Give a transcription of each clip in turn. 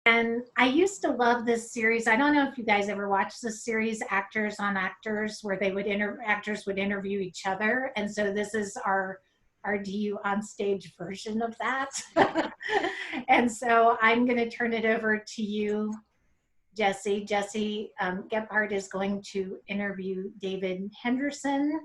And I used to love this series. I don't know if you guys ever watched this series, Actors on Actors, where they would actors would interview each other. And so this is our DU on stage version of that. And so I'm going to turn it over to you, Jesse. Jesse Gephart is going to interview David Henderson.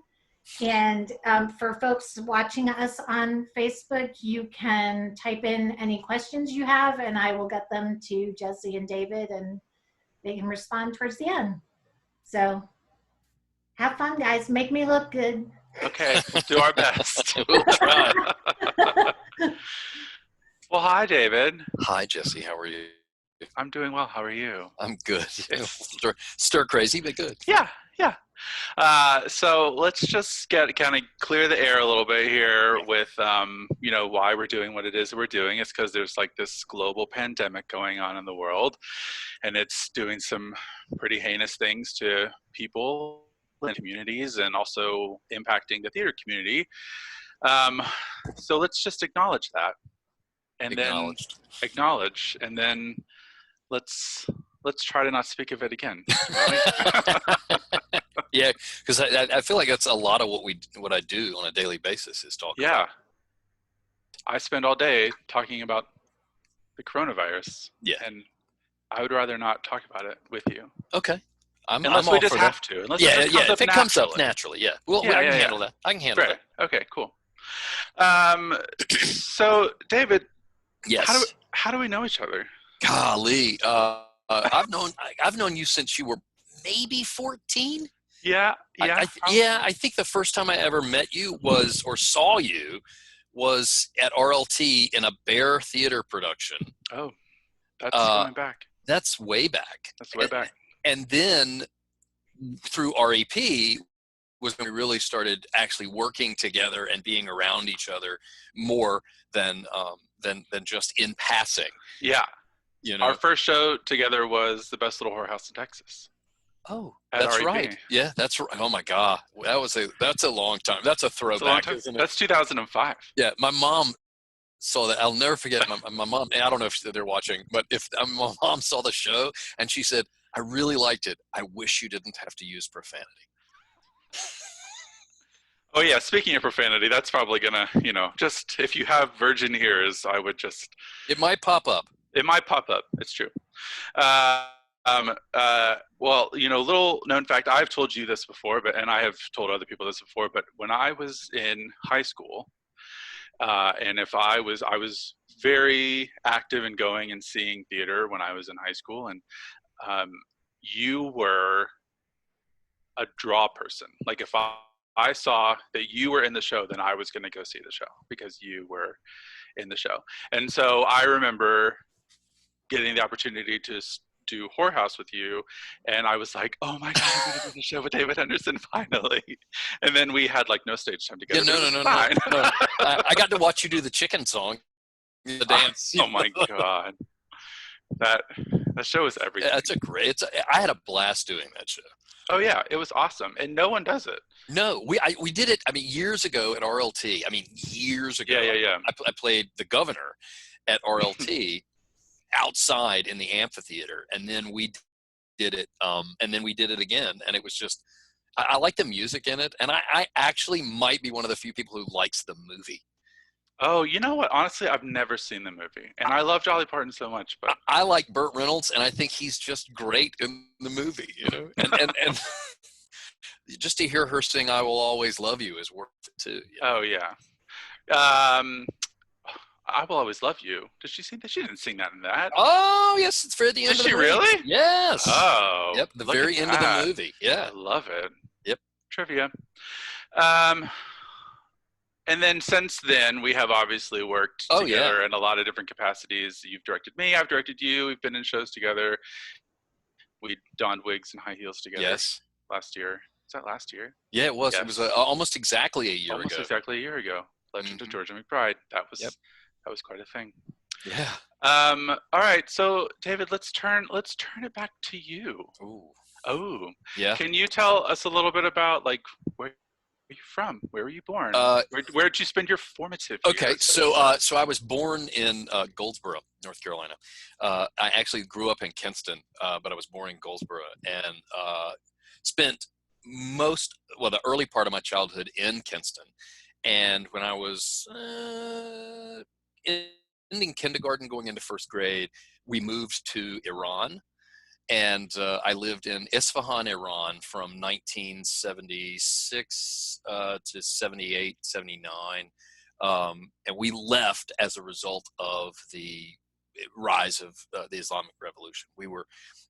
And for folks watching us on Facebook, you can type in any questions you have, and I will get them to Jesse and David, and they can respond towards the end. So have fun, guys. Make me look good. Okay, we'll do our best. We'll try. Well, hi, David. Hi, Jesse. How are you? I'm doing well. How are you? I'm good. Stir crazy, but good. Yeah. So let's just kind of clear the air a little bit here with, why we're doing what it is that we're doing. It's because there's like this global pandemic going on in the world, and it's doing some pretty heinous things to people and communities, and also impacting the theater community. So let's just acknowledge that, and then let's try to not speak of it again. Yeah, because I feel like that's a lot of what I do on a daily basis is talk. Yeah, I spend all day talking about the coronavirus. Yeah, and I would rather not talk about it with you. Okay, unless I'm we just have to. Unless if it comes up naturally, yeah. Well, I can handle that. I can handle that. Okay, cool. So David, yes. How do we know each other? Golly, I've known you since you were maybe 14. Yeah. I think the first time I ever met you saw you was at RLT in a Bear Theater production. Oh, that's going back. That's way back. And then through REP was when we really started actually working together and being around each other more than just in passing. Yeah. Our first show together was the Best Little Whorehouse in Texas. Oh, that's right. Yeah, that's right. Oh my God, that's a long time. That's a throwback. Isn't it? That's 2005. Yeah, my mom saw that. I'll never forget. My mom. I don't know if they're watching, but if my mom saw the show and she said, "I really liked it. I wish you didn't have to use profanity." Oh yeah, speaking of profanity, that's probably gonna, just if you have virgin ears, I would just. It might pop up. It's true. Well, little known fact, I've told you this before, and I have told other people this before, but when I was in high school, and I was very active in going and seeing theater when I was in high school, and you were a draw person. Like if I saw that you were in the show, then I was going to go see the show because you were in the show. And so I remember getting the opportunity to do Whorehouse with you, and I was like, oh my God, I'm going to do the show with David Henderson finally. And then we had like no stage time together. Yeah, no. I got to watch you do the chicken song, the dance. Oh my God. That show is everything. I had a blast doing that show. Oh yeah, it was awesome, and no one does it. No, we did it. I mean, years ago at RLT. Years ago. Yeah. I played the governor at RLT outside in the amphitheater, and then we did it. And then we did it again, and it was just. I like the music in it, and I actually might be one of the few people who likes the movie. Oh, you know what? Honestly, I've never seen the movie, and I love Dolly Parton so much. But I like Burt Reynolds, and I think he's just great in the movie, And just to hear her sing "I Will Always Love You" is worth it too. Oh yeah, "I Will Always Love You." Did she sing that? She didn't sing that in that. Oh yes, it's for the end. Did of the she movie. really? Yes. Oh. Yep. The very end of the movie. Yeah. I love it. Yep. Trivia. And then since then, we have obviously worked together in a lot of different capacities. You've directed me, I've directed you, we've been in shows together. We donned wigs and high heels together. Yes. Last year. Was that last year? Yeah, it was. Yes. It was almost exactly a year ago. Almost exactly a year ago. Legend of Georgia McBride. That was quite a thing. Yeah. All right. So David, let's turn it back to you. Ooh. Oh. Yeah. Can you tell us a little bit about like where are you from? Where were you born? Uh, Where did you spend your formative Okay, years? so I was born in Goldsboro, North Carolina. I actually grew up in Kinston, but I was born in Goldsboro and spent the early part of my childhood in Kinston. And when I was ending kindergarten, going into first grade, we moved to Iran. And I lived in Isfahan, Iran from 1976 to 78, 79. And we left as a result of the rise of the Islamic Revolution.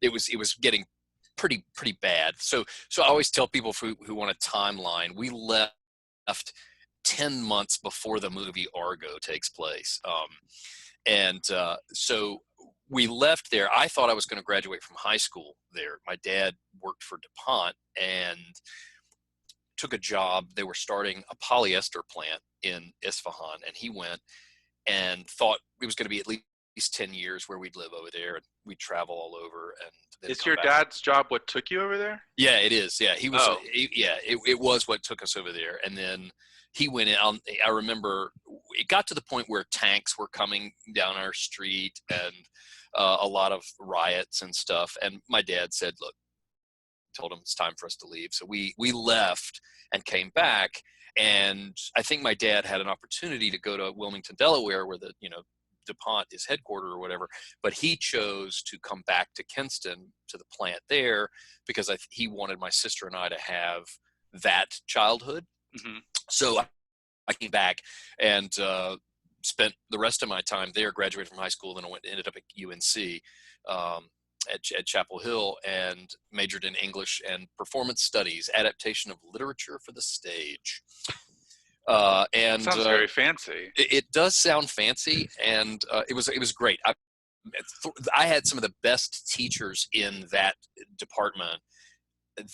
It was getting pretty bad. So I always tell people who want a timeline, we left 10 months before the movie Argo takes place. So we left there. I thought I was going to graduate from high school there. My dad worked for DuPont and took a job. They were starting a polyester plant in Isfahan, and he went and thought it was going to be at least 10 years where we'd live over there and we'd travel all over. And then Is your dad's job what took you over there? Yeah, it is. Yeah, he was. Oh. It was what took us over there, and then he went in. I remember it got to the point where tanks were coming down our street and a lot of riots and stuff. And my dad said, "Look," told him it's time for us to leave. So we left and came back. And I think my dad had an opportunity to go to Wilmington, Delaware, where the DuPont is headquartered or whatever, but he chose to come back to Kinston to the plant there because he wanted my sister and I to have that childhood. Mm-hmm. So I came back and spent the rest of my time there, graduated from high school, then I ended up at UNC at Chapel Hill and majored in English and performance studies, adaptation of literature for the stage. And sounds very fancy. It does sound fancy, and it was great. I had some of the best teachers in that department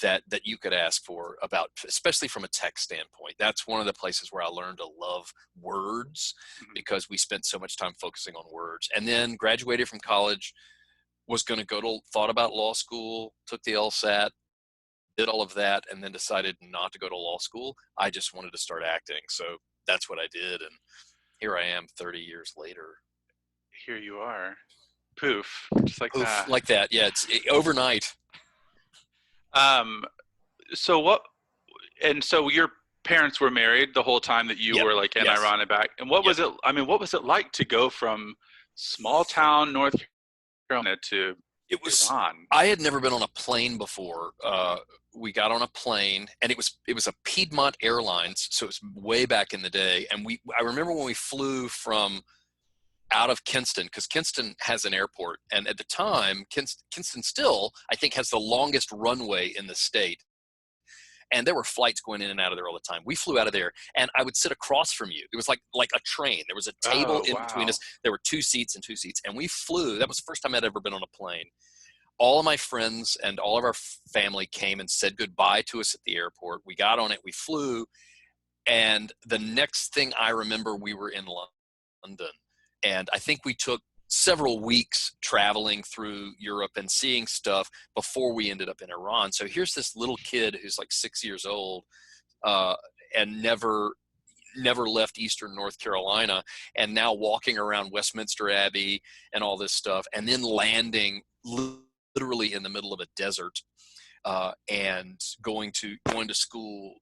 that you could ask for, especially from a tech standpoint. That's one of the places where I learned to love words, because we spent so much time focusing on words. And then graduated from college, was going to thought about law school, took the LSAT, did all of that, and then decided not to go to law school. I just wanted to start acting. So that's what I did. And here I am 30 years later. Here you are. Poof. Just like Poof, that. like that. Yeah, it's overnight. So your parents were married the whole time that you were like in Iran and back. And what was it? I mean, what was it like to go from small town North Carolina to Iran? I had never been on a plane before. We got on a plane, and it was a Piedmont Airlines, so it was way back in the day. And I remember when we flew from out of Kinston, because Kinston has an airport, and at the time, Kinston still, I think, has the longest runway in the state. And there were flights going in and out of there all the time. We flew out of there, and I would sit across from you. It was like a train. There was a table in between us. There were two seats, and we flew. That was the first time I'd ever been on a plane. All of my friends and all of our family came and said goodbye to us at the airport. We got on it. We flew. And the next thing I remember, we were in London. And I think we took several weeks traveling through Europe and seeing stuff before we ended up in Iran. So here's this little kid who's like 6 years old and never left Eastern North Carolina, and now walking around Westminster Abbey and all this stuff, and then landing literally in the middle of a desert and going to school,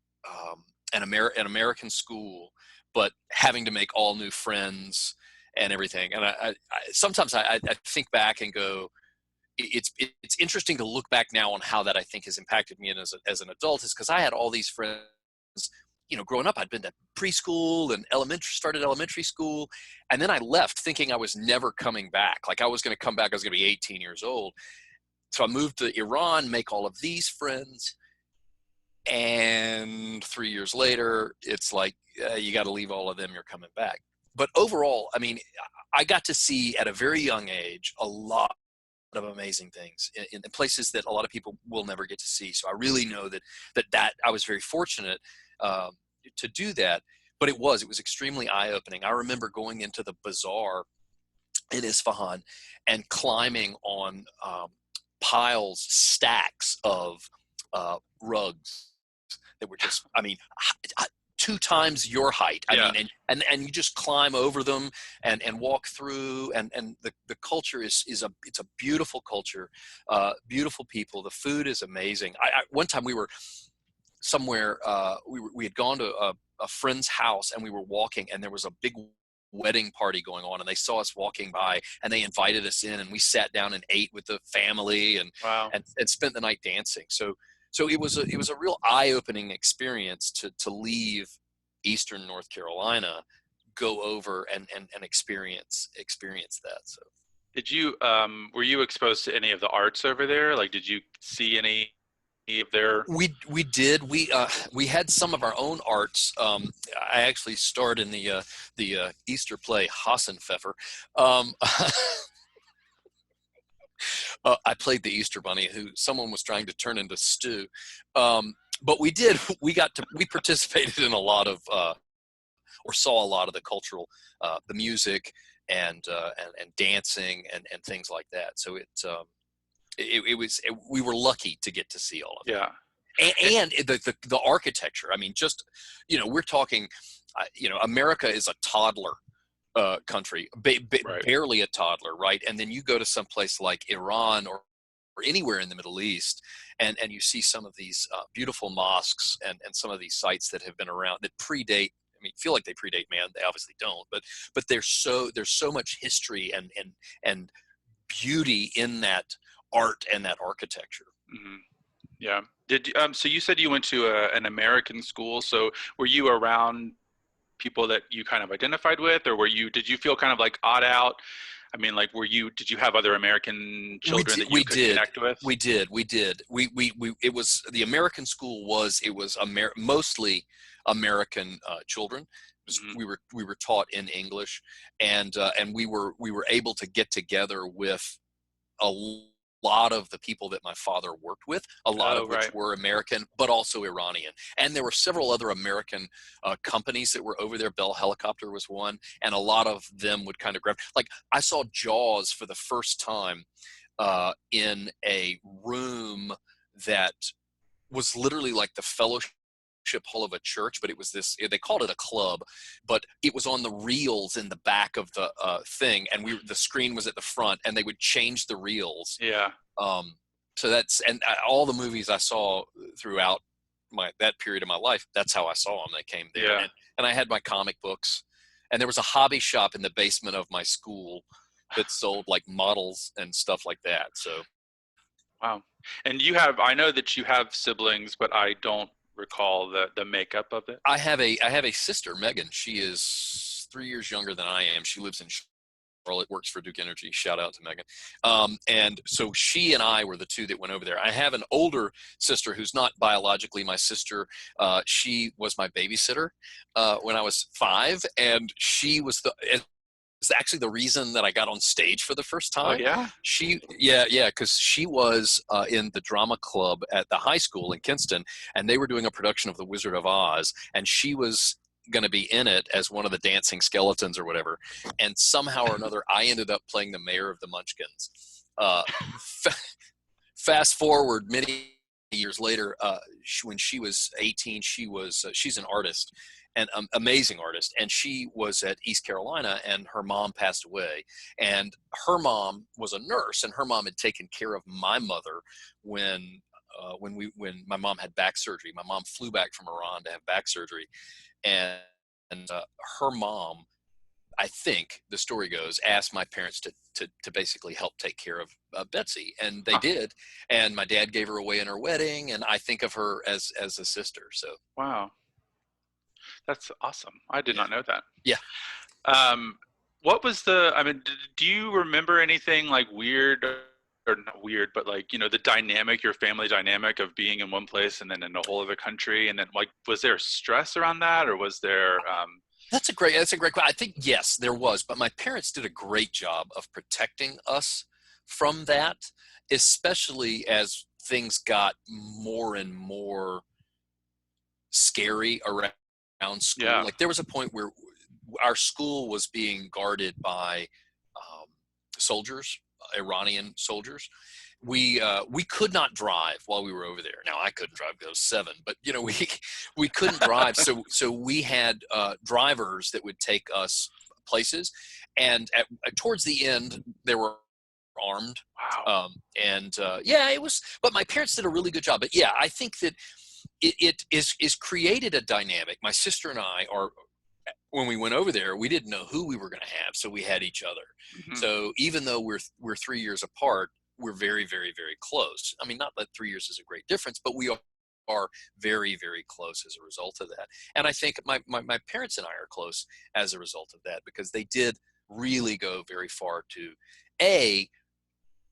an American school, but having to make all new friends and everything. And I sometimes I think back and go, it's interesting to look back now on how that I think has impacted me as an adult, is because I had all these friends, growing up. I'd been to preschool and started elementary school, and then I left thinking I was never coming back. Like I was going to come back, I was going to be 18 years old. So I moved to Iran, make all of these friends, and 3 years later, it's like, you got to leave all of them, you're coming back. But overall, I mean, I got to see at a very young age a lot of amazing things in places that a lot of people will never get to see. So I really know that I was very fortunate to do that. But it was extremely eye-opening. I remember going into the bazaar in Isfahan and climbing on stacks of rugs that were just, I mean, 2 times your height. I Yeah. mean, and you just climb over them and walk through, and the culture it's a beautiful culture, beautiful people. The food is amazing. One time we were somewhere, we had gone to a friend's house, and we were walking, and there was a big wedding party going on, and they saw us walking by, and they invited us in, and we sat down and ate with the family, and Wow. and spent the night dancing. So it was a real eye-opening experience to leave Eastern North Carolina, go over and experience that. So Did you were you exposed to any of the arts over there? Like, did you see any of their? we did we had some of our own arts. I actually starred in the Easter play Hassenpfeffer. Um, I played the Easter Bunny, who someone was trying to turn into stew. But we participated in a lot of, or saw a lot of the cultural, the music and dancing and things like that. So we were lucky to get to see all of it. Yeah. And the architecture. I mean, just, we're talking, America is a toddler country, Right. barely a toddler, right? And then you go to some place like Iran or anywhere in the Middle East, and you see some of these beautiful mosques and some of these sites that have been around that predate. I mean, feel like they predate man. They obviously don't, but there's so much history and beauty in that art and that architecture. Mm-hmm. Yeah. So you said you went to an American school. So were you around people that you kind of identified with, or did you feel kind of like odd out? I mean, like, did you have other American children that you could connect with? We did. It was, the American school was mostly American children. Mm-hmm. We were taught in English, and we were able to get together with a lot of the people that my father worked with, a lot of which were American, but also Iranian. And there were several other American companies that were over there. Bell Helicopter was one, and a lot of them would kind of grab. Like, I saw Jaws for the first time in a room that was literally like the fellowship hall of a church, but it was they called it a club, but it was on the reels in the back of the thing, and the screen was at the front, and they would change the reels. Yeah. So all the movies I saw throughout that period of my life, that's how I saw them. They came there. Yeah. And I had my comic books, and there was a hobby shop in the basement of my school that sold like models and stuff like that. So. Wow. And I know that you have siblings, but I don't recall the makeup of it. I have a sister, Megan. She is 3 years younger than I am. She lives in Charlotte, works for Duke Energy. Shout out to Megan. And so she and I were the two that went over there. I have an older sister who's not biologically my sister. She was my babysitter when I was 5, and she was it's actually the reason that I got on stage for the first time. Oh, yeah? Because she was in the drama club at the high school in Kinston, and they were doing a production of The Wizard of Oz, and she was going to be in it as one of the dancing skeletons or whatever. And somehow or another, I ended up playing the mayor of the Munchkins. Fast forward many years later, when she was 18, she's an artist, an amazing artist, and she was at East Carolina, and her mom passed away, and her mom was a nurse, and her mom had taken care of my mother when my mom had back surgery. My mom flew back from Iran to have back surgery, and her mom, I think the story goes, asked my parents to basically help take care of Betsy, and they did. And my dad gave her away in her wedding, and I think of her as a sister. So. Wow. That's awesome. I did not know that. Yeah. What was do you remember anything like weird, or not weird, but like, your family dynamic of being in one place and then in a whole other country? And then, like, was there stress around that, or was there, That's a great question. I think, yes, there was, but my parents did a great job of protecting us from that, especially as things got more and more scary around school. Yeah. Like, there was a point where our school was being guarded by soldiers, Iranian soldiers. We could not drive while we were over there. Now I couldn't drive because I was 7, but we couldn't drive. So we had drivers that would take us places, and towards the end they were armed. Wow. Yeah, it was. But my parents did a really good job. But yeah, I think that it is created a dynamic. My sister and I are. When we went over there, we didn't know who we were going to have, so we had each other. Mm-hmm. So even though we're 3 years apart, we're very, very, very close. I mean, not that 3 years is a great difference, but we are very, very close as a result of that. And I think my parents and I are close as a result of that, because they did really go very far to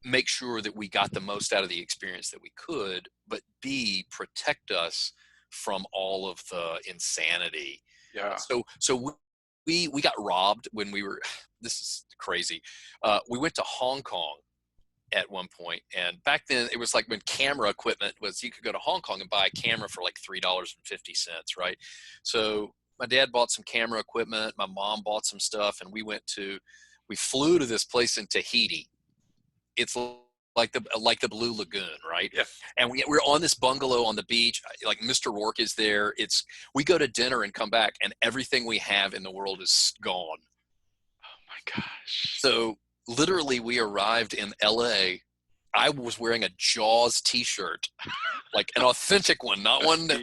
make sure that we got the most out of the experience that we could, but B, protect us from all of the insanity. Yeah. So we got robbed when we were, this is crazy. We went to Hong Kong at one point, and back then it was like when camera equipment was, you could go to Hong Kong and buy a camera for like $3.50, right? So my dad bought some camera equipment, my mom bought some stuff, and we flew to this place in Tahiti. It's like the Blue Lagoon, right? Yeah. And we're on this bungalow on the beach. Like Mr. Rourke is there. We go to dinner and come back, and everything we have in the world is gone. Oh my gosh. So literally, we arrived in LA. I was wearing a Jaws t-shirt, like an authentic one, not one that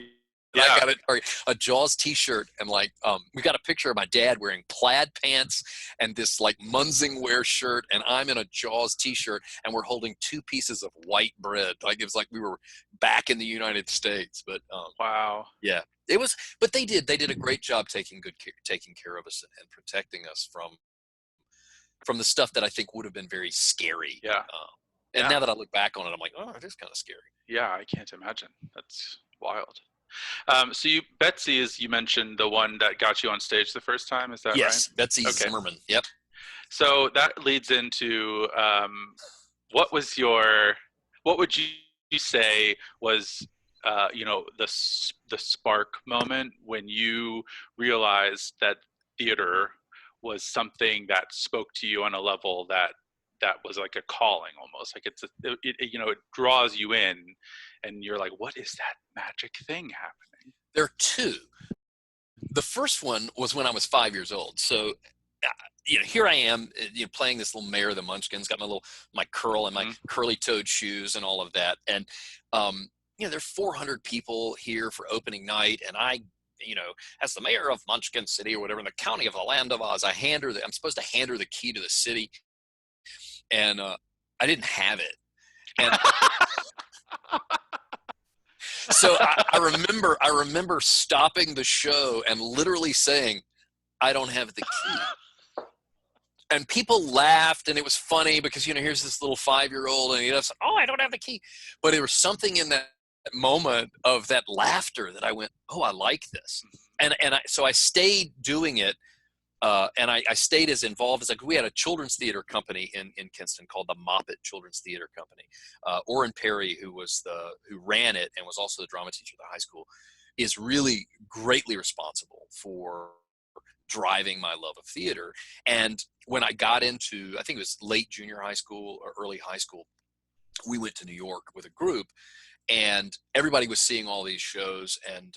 I got a Jaws t-shirt, and we got a picture of my dad wearing plaid pants and this like Munsingwear shirt, and I'm in a Jaws t-shirt, and we're holding 2 pieces of white bread. Like it was like we were back in the United States. But wow. Yeah, it was. But they did a great job taking care of us and protecting us from the stuff that I think would have been very scary. Yeah. And now that I look back on it, I'm like, oh, it is kind of scary. Yeah, I can't imagine. That's wild. So Betsy, as you mentioned, the one that got you on stage the first time, is that right? Yes, Betsy Zimmerman. Yep. So that leads into what would you say was the spark moment when you realized that theater was something that spoke to you on a level that was like a calling almost, like it draws you in, and you're like, what is that magic thing happening? There are 2. The first one was when I was 5 years old. So, here I am, playing this little Mayor of the Munchkins, got my curl and my curly-toed shoes and all of that. And, there are 400 people here for opening night, and I, as the mayor of Munchkin City or whatever, in the county of the Land of Oz, I'm supposed to hand her the key to the city. And I didn't have it. And so I remember stopping the show and literally saying, I don't have the key. And people laughed, and it was funny because, here's this little 5-year-old, and said, oh, I don't have the key. But there was something in that moment of that laughter that I went, oh, I like this. So I stayed doing it. And I stayed as involved as we had a children's theater company in Kinston called the Moppet Children's Theater Company. Orrin Perry, who ran it and was also the drama teacher at the high school, is really greatly responsible for driving my love of theater. And when I got into, I think it was late junior high school or early high school, we went to New York with a group, and everybody was seeing all these shows and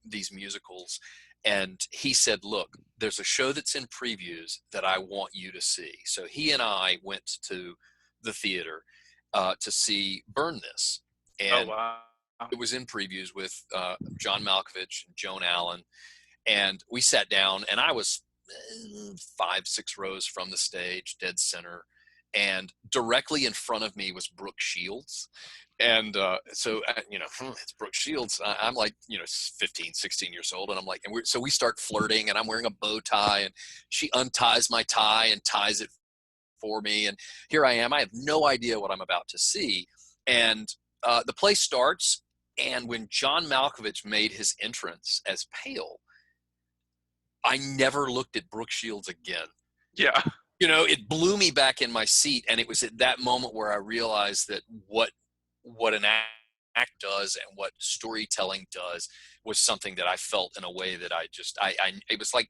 these musicals. And he said, look, there's a show that's in previews that I want you to see. So he and I went to the theater to see Burn This. And oh, wow. It was in previews with John Malkovich and Joan Allen. And we sat down, and I was 5-6 rows from the stage, dead center. And directly in front of me was Brooke Shields. And so, it's Brooke Shields. I'm like, 15, 16 years old. And I'm like, so we start flirting, and I'm wearing a bow tie, and she unties my tie and ties it for me. And here I am. I have no idea what I'm about to see. And the play starts. And when John Malkovich made his entrance as Pale, I never looked at Brooke Shields again. Yeah. It blew me back in my seat. And it was at that moment where I realized that what an act does and what storytelling does was something that I felt in a way that it was like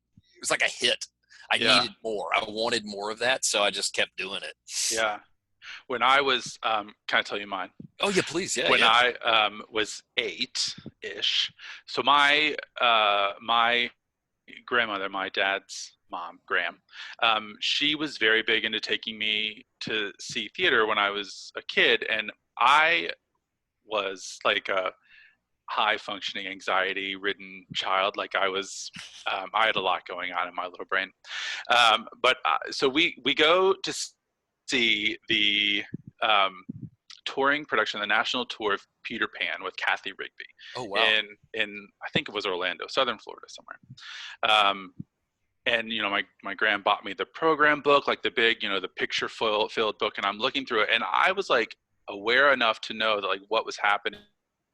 a hit. I needed more. I wanted more of that. So I just kept doing it. Yeah. When I was, can I tell you mine? Oh yeah, please. Yeah. When Yeah. I was 8-ish, so my grandmother, my dad's mom, Graham, she was very big into taking me to see theater when I was a kid, and I was like a high functioning anxiety ridden child. Like I had a lot going on in my little brain. So we go to see the touring production, the national tour of Peter Pan with Kathy Rigby. Oh wow. In I think it was Orlando, Southern Florida somewhere. And my grand bought me the program book, like the big, the picture filled book, and I'm looking through it, and I was like aware enough to know that like what was happening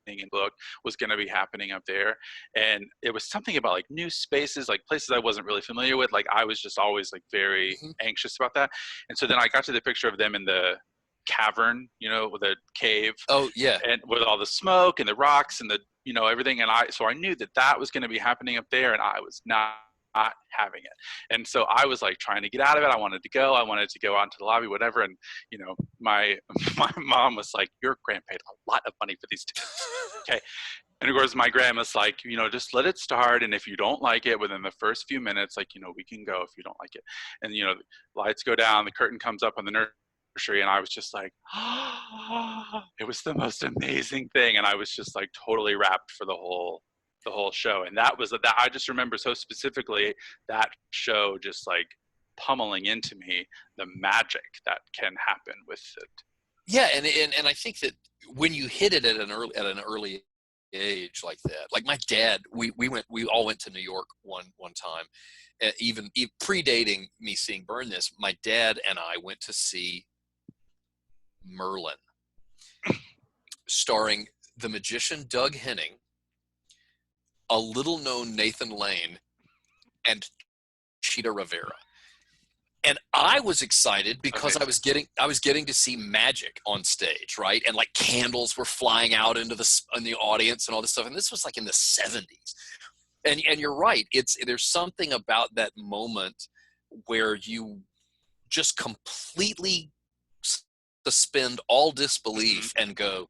in the book was going to be happening up there. And it was something about like new spaces, like places I wasn't really familiar with. Like I was just always like very anxious about that. And so then I got to the picture of them in the cavern, with a cave. Oh yeah. And with all the smoke and the rocks and the, everything. And so I knew that was going to be happening up there, and I was not having it. And so I was like trying to get out of it. I wanted to go out into the lobby, whatever. And my mom was like, your grand paid a lot of money for these tickets. Okay. And of course my grandma's like, just let it start, and if you don't like it within the first few minutes, like, we can go if you don't like it. And the lights go down, the curtain comes up on the nursery, and I was just like, it was the most amazing thing. And I was just like totally wrapped for the whole show. And that I just remember so specifically that show just like pummeling into me the magic that can happen with it. Yeah, and I think that when you hit it at an early age like that, like my dad, we all went to New York one time, even predating me seeing Burn This. My dad and I went to see Merlin, starring the magician Doug Henning, a little known Nathan Lane, and Cheetah Rivera. And I was excited because I was getting to see magic on stage, right? And like candles were flying out into the audience and all this stuff. And this was like in the 70s. And you're right. There's something about that moment where you just completely suspend all disbelief and go,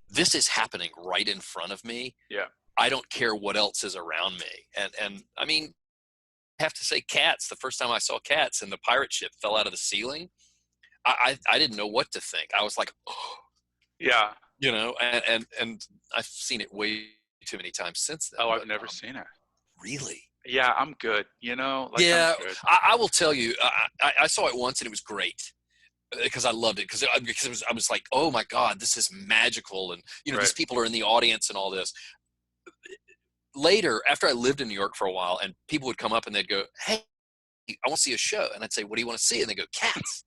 this is happening right in front of me. Yeah. I don't care what else is around me. And I mean, I have to say Cats, the first time I saw Cats and the pirate ship fell out of the ceiling, I didn't know what to think. I was like, oh. Yeah. And I've seen it way too many times since then. Oh, I've never seen it. Really? Yeah, I'm good. Yeah, I'm good. I will tell you, I saw it once and it was great. Because I loved it, because I was like, oh my God, this is magical, and Right. These people are in the audience and all this. Later, after I lived in New York for a while, and people would come up and they'd go, hey, I want to see a show, and I'd say, what do you want to see? And they go, Cats.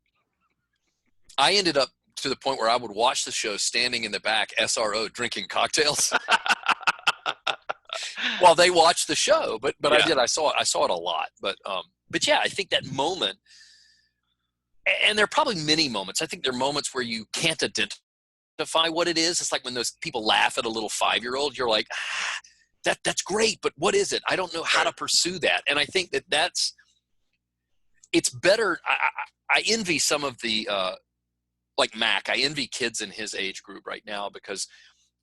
I ended up to the point where I would watch the show standing in the back, SRO, drinking cocktails while they watched the show. But yeah. I saw it a lot. But yeah, I think that moment. And there are probably many moments. I think there are moments where you can't identify what it is. It's like when those people laugh at a little 5-year-old, you're like, that's great, but what is it? I don't know how to pursue that. And I think it's better. I envy some of the, like Mac, I envy kids in his age group right now, because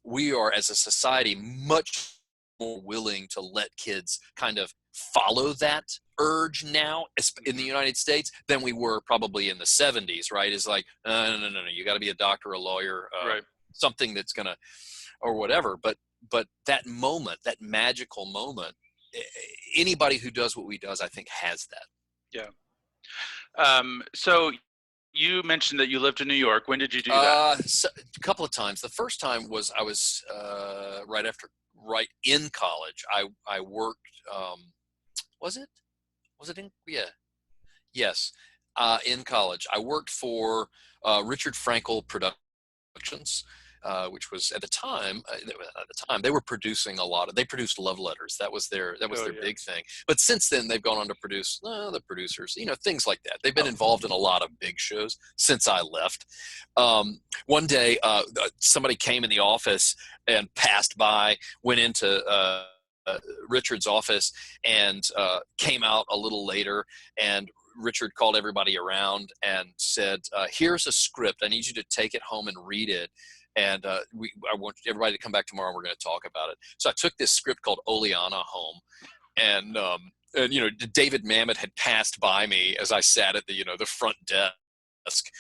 we are, as a society, much more willing to let kids kind of follow that urge now in the United States than we were probably in the 70s, right? It's like, no, you got to be a doctor, a lawyer, right. Something that's going to, or whatever. But that moment, that magical moment, anybody who does what we does, I think, has that. Yeah. So you mentioned that you lived in New York. When did you do that? A couple of times. The first time was I was right in college. I worked, was it in? Yeah. Yes. In college, I worked for Richard Frankel Productions, which was at the time they were producing a lot of. They produced Love Letters. That was their big thing. But since then, they've gone on to produce the producers, things like that. They've been involved in a lot of big shows since I left. One day, somebody came in the office and passed by, went into Richard's office, and came out a little later, and Richard called everybody around and said, here's a script. I need you to take it home and read it. And I want everybody to come back tomorrow and we're going to talk about it. So I took this script called Oleana home, and David Mamet had passed by me as I sat at the front desk,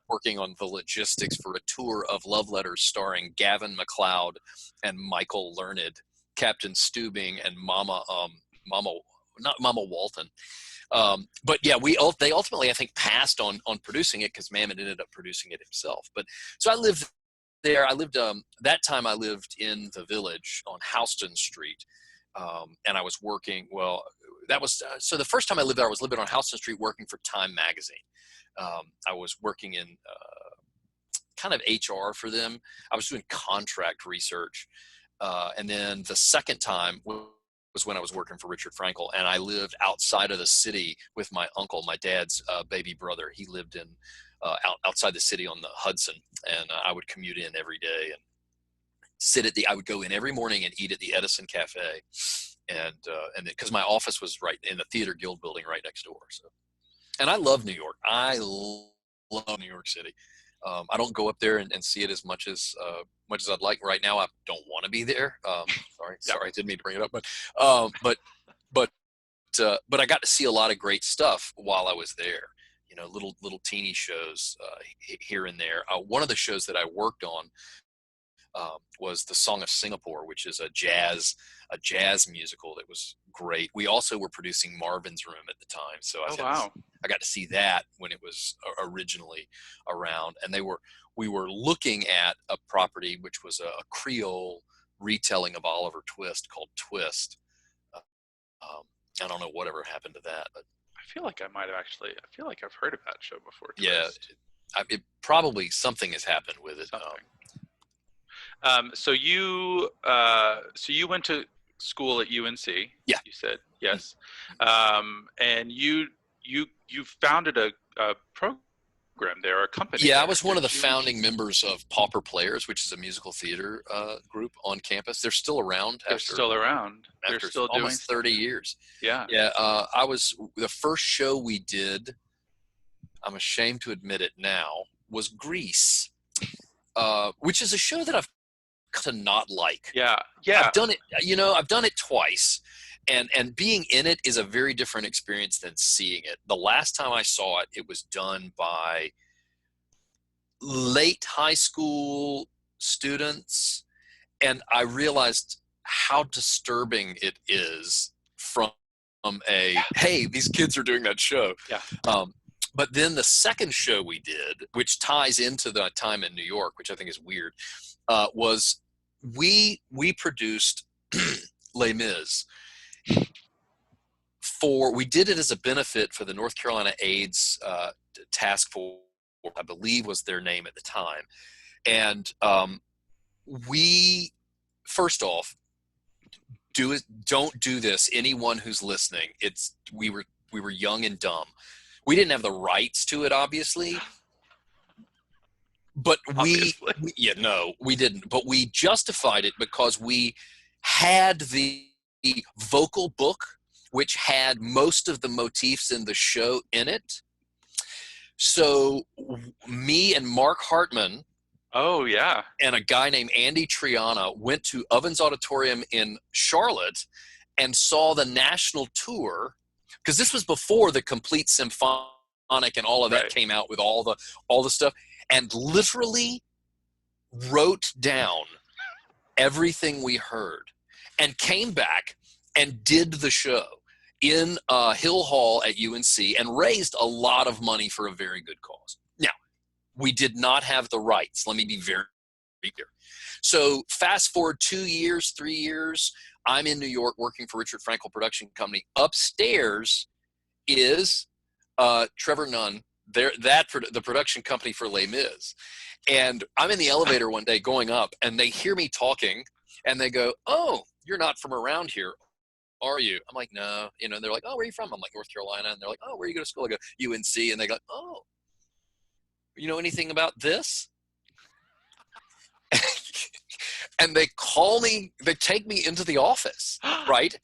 working on the logistics for a tour of love letters starring Gavin MacLeod and Michael Learned, Captain Stubing, and Mama Walton. But yeah, they ultimately, I think, passed on producing it because Mamet ended up producing it himself. But so I lived there. That time I lived in the Village on Houston Street. And I was working, so the first time I lived there, I was living on Houston Street working for Time Magazine. I was working in kind of HR for them. I was doing contract research. And then the second time was when I was working for Richard Frankel, and I lived outside of the city with my uncle, my dad's baby brother. He lived in outside the city on the Hudson, and I would commute in every day and I would go in every morning and eat at the Edison Cafe, and because my office was right in the Theater Guild building right next door. So, and I love New York. I love New York City. I don't go up there and see it as much as I'd like. Right now, I don't want to be there. Sorry, I didn't mean to bring it up, but I got to see a lot of great stuff while I was there. Little teeny shows here and there. One of the shows that I worked on was The Song of Singapore, which is a jazz musical that was great. We also were producing Marvin's Room at the time, so I got to see that when it was originally around. And we were looking at a property which was a Creole retelling of Oliver Twist called Twist. I don't know whatever happened to that, but I feel like I've heard of that show before. Twist. Yeah, it probably something has happened with it. So you went to school at UNC. Yeah. You said yes. And you founded a program there, a company. Yeah, there. I was one of the founding members of Pauper Players, which is a musical theater group on campus. They're still around. They're still doing almost 30 years. Yeah. Yeah. I was the first show we did. I'm ashamed to admit it now. Was Grease, which is a show that I've to not like. Yeah. I've done it. I've done it twice, and being in it is a very different experience than seeing it. The last time I saw it, it was done by late high school students, and I realized how disturbing it is from hey, these kids are doing that show. Yeah. But then the second show we did, which ties into the time in New York, which I think is weird, was we produced Les Mis we did it as a benefit for the North Carolina AIDS Task Force, I believe was their name at the time. And we, first off, don't do this. Anyone who's listening, we were young and dumb. We didn't have the rights to it, obviously. But we didn't. But we justified it because we had the vocal book, which had most of the motifs in the show in it. So me and Mark Hartman, and a guy named Andy Triana went to Ovens Auditorium in Charlotte and saw the national tour, because this was before the complete symphonic and all of that came out with all the stuff, and literally wrote down everything we heard and came back and did the show in Hill Hall at UNC and raised a lot of money for a very good cause. Now, we did not have the rights. Let me be very clear. So fast forward 2 years, 3 years, I'm in New York working for Richard Frankel Production Company. Upstairs is Trevor Nunn, the production company for Les Mis. And I'm in the elevator one day going up, and they hear me talking, and they go, "Oh, you're not from around here, are you?" I'm like, "No." They're like, "Oh, where are you from?" I'm like, "North Carolina." And they're like, "Oh, where do you go to school?" I go, "UNC." And they go, "Oh, you know anything about this?" And they call me, they take me into the office, right?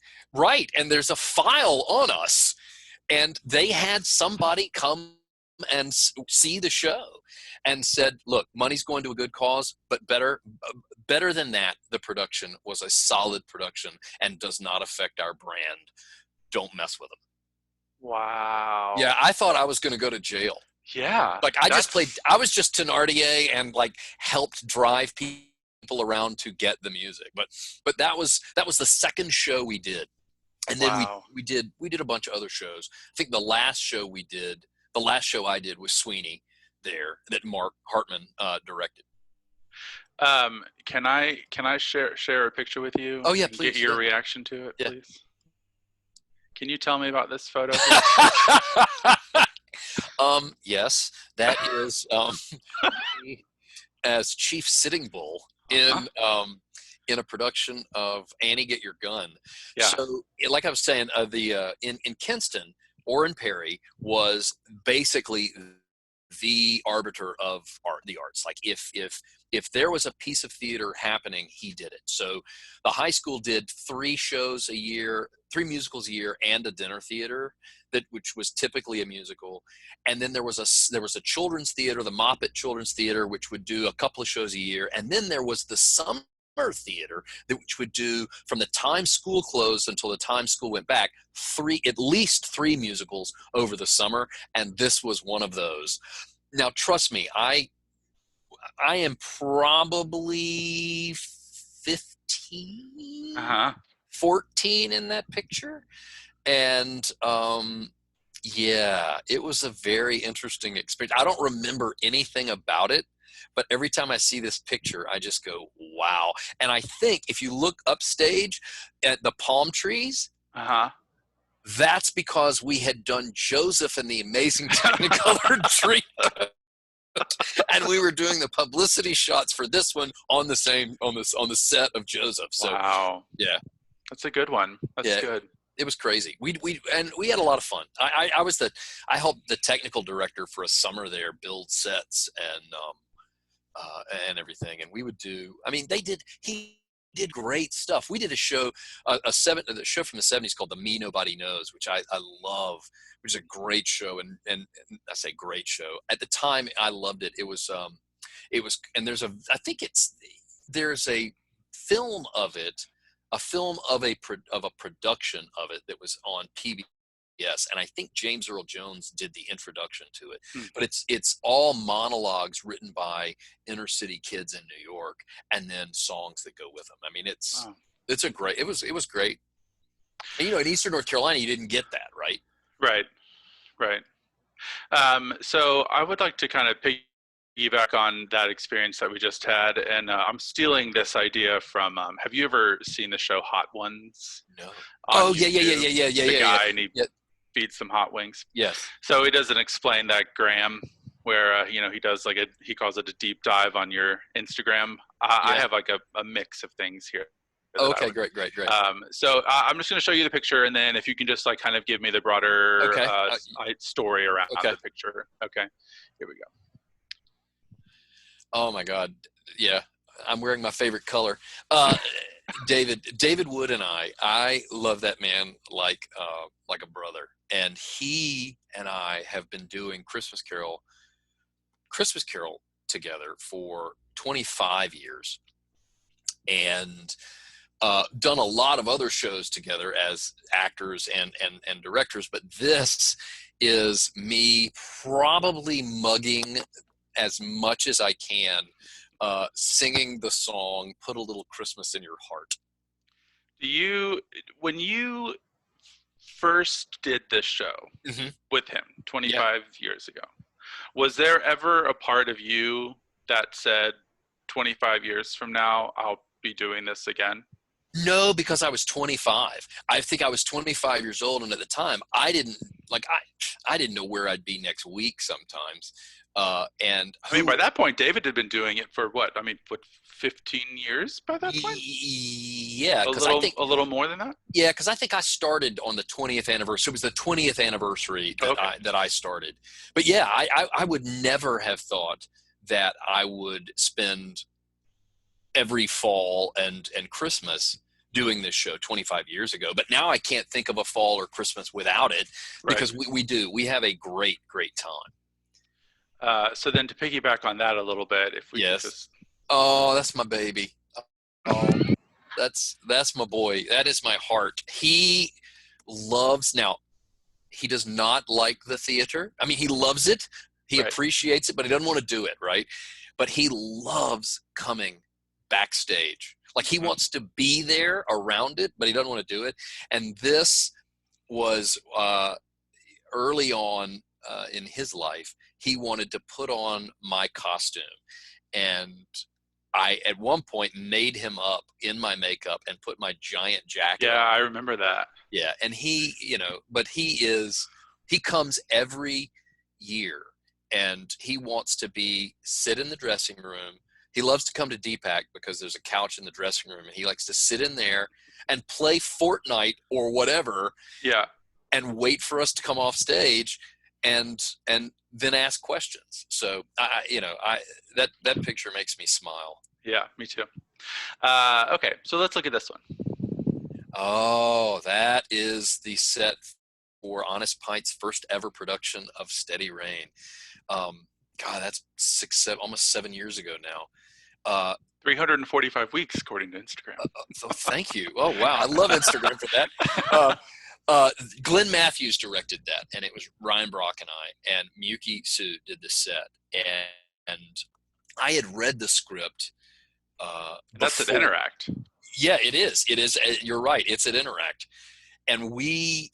And there's a file on us. And they had somebody come and see the show and said, look, money's going to a good cause, but better than that, the production was a solid production and does not affect our brand. Don't mess with them. Wow. Yeah, I thought I was going to go to jail. Yeah. Like I was just Thenardier and like helped drive people around to get the music. But that was the second show we did. And then we did a bunch of other shows. I think the last show I did was Sweeney there that Mark Hartman directed. Can I share a picture with you? Oh yeah, please. Get your reaction to it, yeah. please. Can you tell me about this photo? Yes, that is as Chief Sitting Bull in a production of Annie Get Your Gun. Yeah. So, like I was saying, in Kinston, Orrin Perry was basically the arbiter of the arts. Like if there was a piece of theater happening, he did it. So the high school did 3 musicals a year, and a dinner theater which was typically a musical. And then there was a children's theater, the Moppet Children's Theater, which would do a couple of shows a year. And then there was the summer theater which would do from the time school closed until the time school went back at least 3 musicals over the summer, and this was one of those. Now trust me, I am probably 15 14 in that picture, and yeah, it was a very interesting experience. I don't remember anything about it, but every time I see this picture, I just go, wow. And I think if you look upstage at the palm trees, that's because we had done Joseph and the Amazing Technicolor Dreamcoat. And we were doing the publicity shots for this one on the set of Joseph. So, wow. Yeah. That's a good one. That's good. It was crazy. We had a lot of fun. I helped the technical director for a summer there build sets and everything. And we would do. I mean, he did great stuff. We did a show, a show from the 70s called The Me Nobody Knows, which I love, which is a great show. And I say great show. At the time, I loved it. It was, and there's a film of it. A film of a production of it that was on PBS, and I think James Earl Jones did the introduction to it. But it's all monologues written by inner city kids in New York, and then songs that go with them. I mean, it's a great. It was great. And, in Eastern North Carolina, you didn't get that, right? Right. So I would like to kind of piggyback on that experience that we just had, and I'm stealing this idea from. Have you ever seen the show Hot Ones? No. Oh yeah. The guy and he feeds them hot wings. Yes. So he doesn't explain that, Graham, where he does he calls it a deep dive on your Instagram. I have like a mix of things here. Okay, great. So I'm just going to show you the picture, and then if you can just kind of give me the broader story around the picture. Okay, here we go. Oh my God. Yeah. I'm wearing my favorite color. David Wood and I love that man like a brother. And he and I have been doing Christmas Carol together for 25 years, and done a lot of other shows together as actors and directors. But this is me probably mugging as much as I can, singing the song, Put a Little Christmas in Your Heart. When you first did this show with him 25 years ago, was there ever a part of you that said 25 years from now, I'll be doing this again? No, because I was 25. I think I was 25 years old. And at the time I didn't know where I'd be next week sometimes. By that point, David had been doing it for 15 years by that point? Yeah. A little more than that? Yeah, because I think I started on the 20th anniversary. It was the 20th anniversary that I started. But yeah, I would never have thought that I would spend every fall and Christmas doing this show 25 years ago, but now I can't think of a fall or Christmas without it, because we have a great time. So then to piggyback on that a little bit, if we could just... Oh, that's my baby. Oh, that's my boy. That is my heart. He loves, now he does not like the theater. I mean, he loves it. He appreciates it, but he doesn't want to do it, right? But he loves coming backstage. Like, he wants to be there around it, but he doesn't want to do it. And this was early on in his life. He wanted to put on my costume. And I, at one point, made him up in my makeup and put my giant jacket on. Yeah, I remember that. Yeah, and he, but he comes every year, and he wants to sit in the dressing room. He loves to come to DPAC because there's a couch in the dressing room, and he likes to sit in there and play Fortnite or whatever. Yeah. And wait for us to come off stage, and then ask questions. So that picture makes me smile. Yeah, me too. Okay, so let's look at this one. Oh, that is the set for Honest Pint's first ever production of Steady Rain. God, that's almost 7 years ago now. 345 weeks, according to Instagram. So thank you. Oh, wow. I love Instagram for that. Glenn Matthews directed that, and it was Ryan Brock and I, and Miyuki Su did the set. And I had read the script. That's at Interact. Yeah, it is. It is. You're right. It's at Interact. And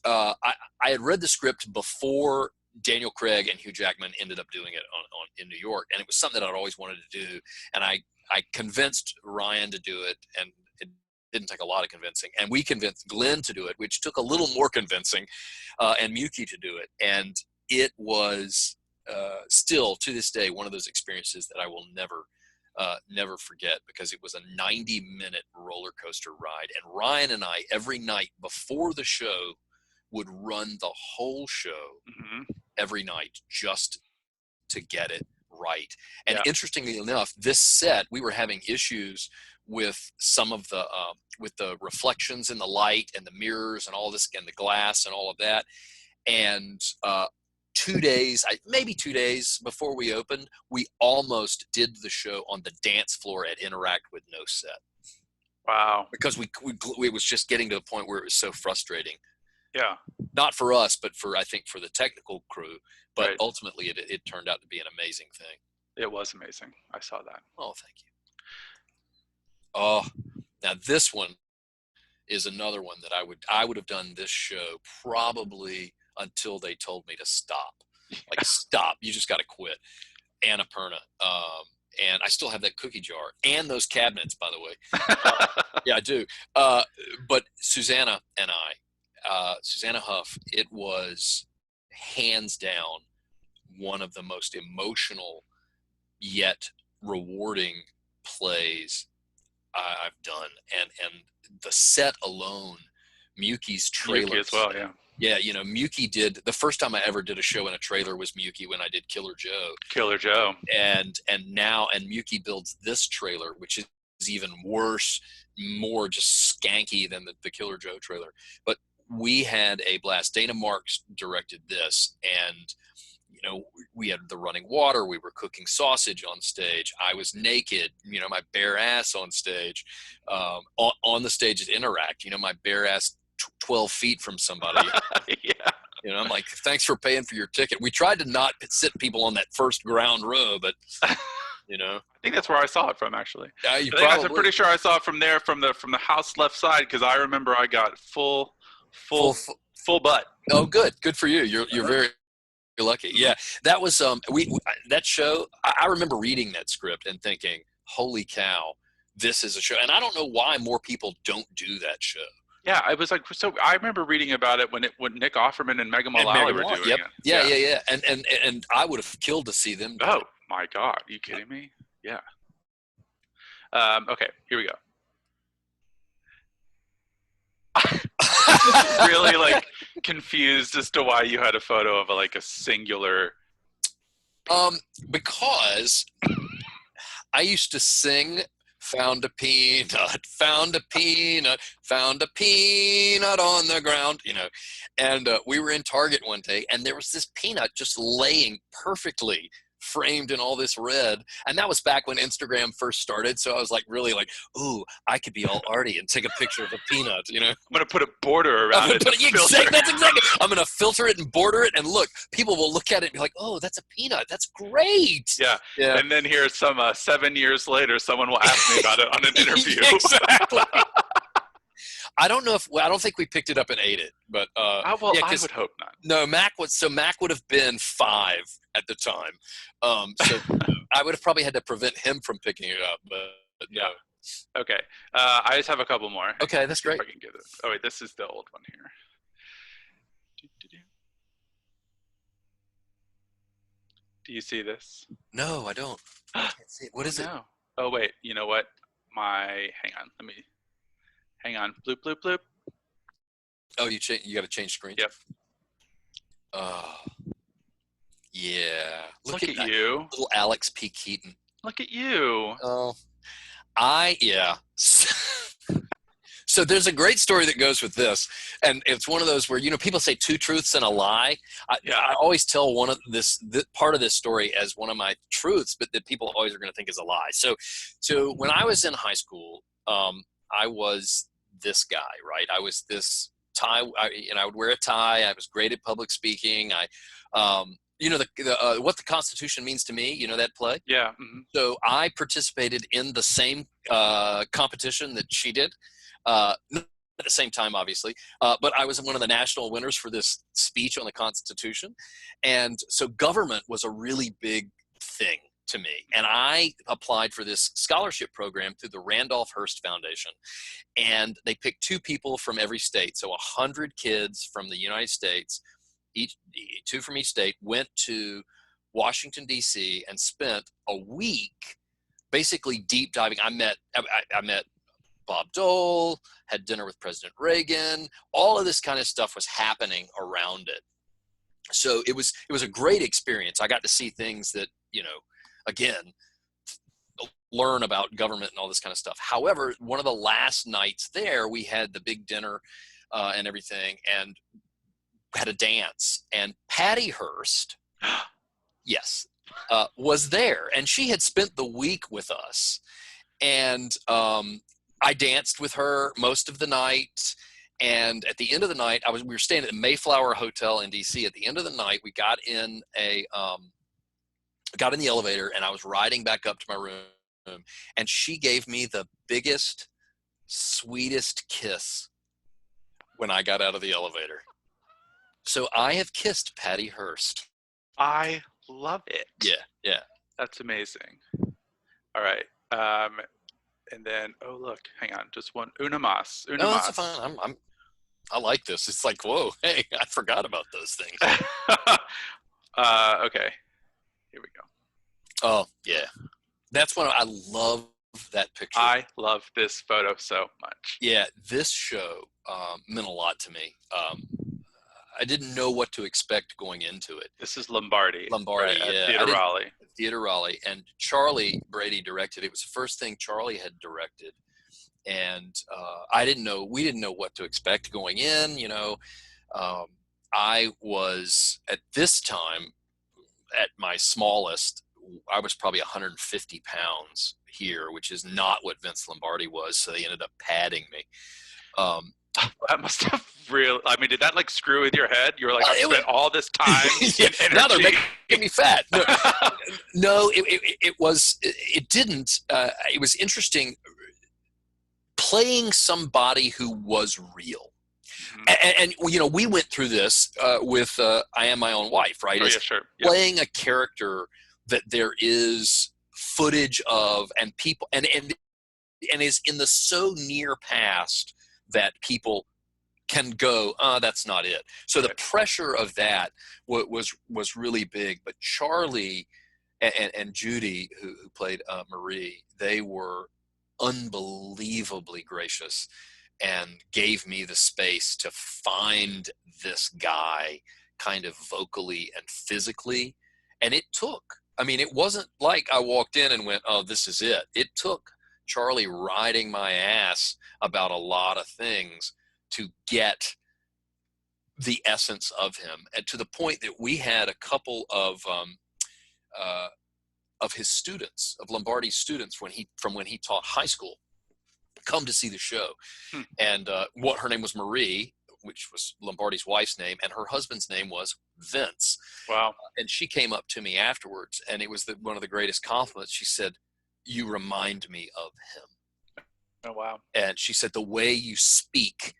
I had read the script before Daniel Craig and Hugh Jackman ended up doing it in New York. And it was something that I'd always wanted to do. And I convinced Ryan to do it, and it didn't take a lot of convincing. And we convinced Glenn to do it, which took a little more convincing, and Miyuki to do it. And it was still, to this day, one of those experiences that I will never forget, because it was a 90-minute roller coaster ride. And Ryan and I, every night before the show, would run the whole show every night just to get it right. And interestingly enough, this set, we were having issues with some of the with the reflections in the light and the mirrors and all this, and the glass and all of that. And 2 days, maybe 2 days before we opened, we almost did the show on the dance floor at Interact with no set. Wow. Because it was just getting to the point where it was so frustrating. Yeah. Not for us, but I think for the technical crew. But Right. Ultimately, it turned out to be an amazing thing. It was amazing. I saw that. Oh, thank you. Oh, now this one is another one that I would have done this show probably until they told me to stop. Like, stop. You just got to quit. Annapurna. And I still have that cookie jar and those cabinets, by the way. Yeah, I do. But Susanna and Susanna Huff, it was hands down one of the most emotional yet rewarding plays I've done. And the set alone, Miyuki's trailer. Miyuki as well, yeah. Yeah, Miyuki did, the first time I ever did a show in a trailer was Miyuki when I did Killer Joe. Killer Joe. And Miyuki builds this trailer, which is even worse, more just skanky than the Killer Joe trailer. But we had a blast. Dana Marks directed this, and we had the running water. We were cooking sausage on stage. I was naked, my bare ass on stage, on the stage at Interact, my bare ass 12 feet from somebody. Yeah. I'm like, thanks for paying for your ticket. We tried to not sit people on that first ground row, but I think that's where I saw it from, actually. I'm pretty sure I saw it from there, from the house left side, because I remember I got full butt. Oh, good for you. You're very lucky. Yeah, that was that show. I remember reading that script and thinking, holy cow, this is a show. And I don't know why more people don't do that show. Yeah, I was like, so I remember reading about it when Nick Offerman and Megan Mullally were doing it. Yeah. And I would have killed to see them. Oh my God, are you kidding me? Yeah. Okay, here we go. Really confused as to why you had a photo of a singular. Because I used to sing found a peanut, found a peanut, found a peanut on the ground, you know. And we were in Target one day, and there was this peanut just laying perfectly framed in all this red. And that was back when Instagram first started. So I was like, really like, ooh, I could be all arty and take a picture of a peanut, you know. I'm going to put a border around it. That's exactly. I'm going to filter it and border it. And look, people will look at it and be like, oh, that's a peanut. That's great. Yeah. And then here, 7 years later, someone will ask me about it on an interview. Exactly. I don't think we picked it up and ate it, but I would hope not. No, Mac would have been 5 at the time, so I would have probably had to prevent him from picking it up. But yeah. Okay, I just have a couple more. Okay, that's great. If I can get it. Oh wait, this is the old one here. Do you see this? No, I don't. I can't see it. What is it? Oh wait, you know what? Hang on. Bloop, bloop, bloop. Oh, you got to change screen? Yep. Oh, yeah. Look at you. Little Alex P. Keaton. Look at you. Oh, yeah. So there's a great story that goes with this. And it's one of those where, you know, people say 2 truths and a lie. I always tell this part of this story as one of my truths, but that people always are going to think is a lie. So when I was in high school, I was this guy, right? I was this tie, I would wear a tie. I was great at public speaking. You know, what the Constitution means to me, you know that play? Yeah. Mm-hmm. So I participated in the same competition that she did. Not at the same time, obviously, but I was one of the national winners for this speech on the Constitution. And so government was a really big thing to me. And I applied for this scholarship program through the Randolph Hearst Foundation. And they picked 2 people from every state. So 100 kids from the United States, 2 from each state, went to Washington, D.C. and spent a week basically deep diving. I met Bob Dole, had dinner with President Reagan. All of this kind of stuff was happening around it. So it was a great experience. I got to see things that, you know, again, learn about government and all this kind of stuff. However, one of the last nights there, we had the big dinner and everything, and had a dance. And Patty Hearst, yes, was there. And she had spent the week with us. And I danced with her most of the night. And at the end of the night, we were staying at the Mayflower Hotel in DC. At the end of the night, we got in the elevator, and I was riding back up to my room, and she gave me the biggest, sweetest kiss when I got out of the elevator. So I have kissed Patty Hearst. I love it. Yeah. That's amazing. All right. And then, oh look, hang on, just one. Una mas. No, that's fine. I like this. It's like, whoa, hey, I forgot about those things. Okay. Here we go. Oh, yeah. That's one. I love that picture. I love this photo so much. Yeah, this show meant a lot to me. I didn't know what to expect going into it. This is Lombardi. Right, yeah. Theater Raleigh. And Charlie Brady directed. It was the first thing Charlie had directed. And we didn't know what to expect going in, you know. I was, at this time, at my smallest, I was probably 150 pounds here, which is not what Vince Lombardi was. So they ended up padding me. That must have did that like screw with your head? You were like, I spent all this time and energy. Now they're making me fat. No, it didn't. It was interesting playing somebody who was real. And you know, we went through this with I Am My Own Wife, right? Oh, yeah, sure. Yep. Playing a character that there is footage of, and people, and is in the so near past that people can go, that's not it. So the pressure of that was really big. But Charlie and Judy, who played Marie, they were unbelievably gracious and gave me the space to find this guy kind of vocally and physically. And it wasn't like I walked in and went, oh, this is it. It took Charlie riding my ass about a lot of things to get the essence of him, and to the point that we had a couple of his students, of Lombardi's students, when he taught high school, come to see the show. And her name was Marie, which was Lombardi's wife's name, and her husband's name was Vince. Wow. And she came up to me afterwards, and it was one of the greatest compliments. She said, "You remind me of him." Oh, wow. And she said, "The way you speak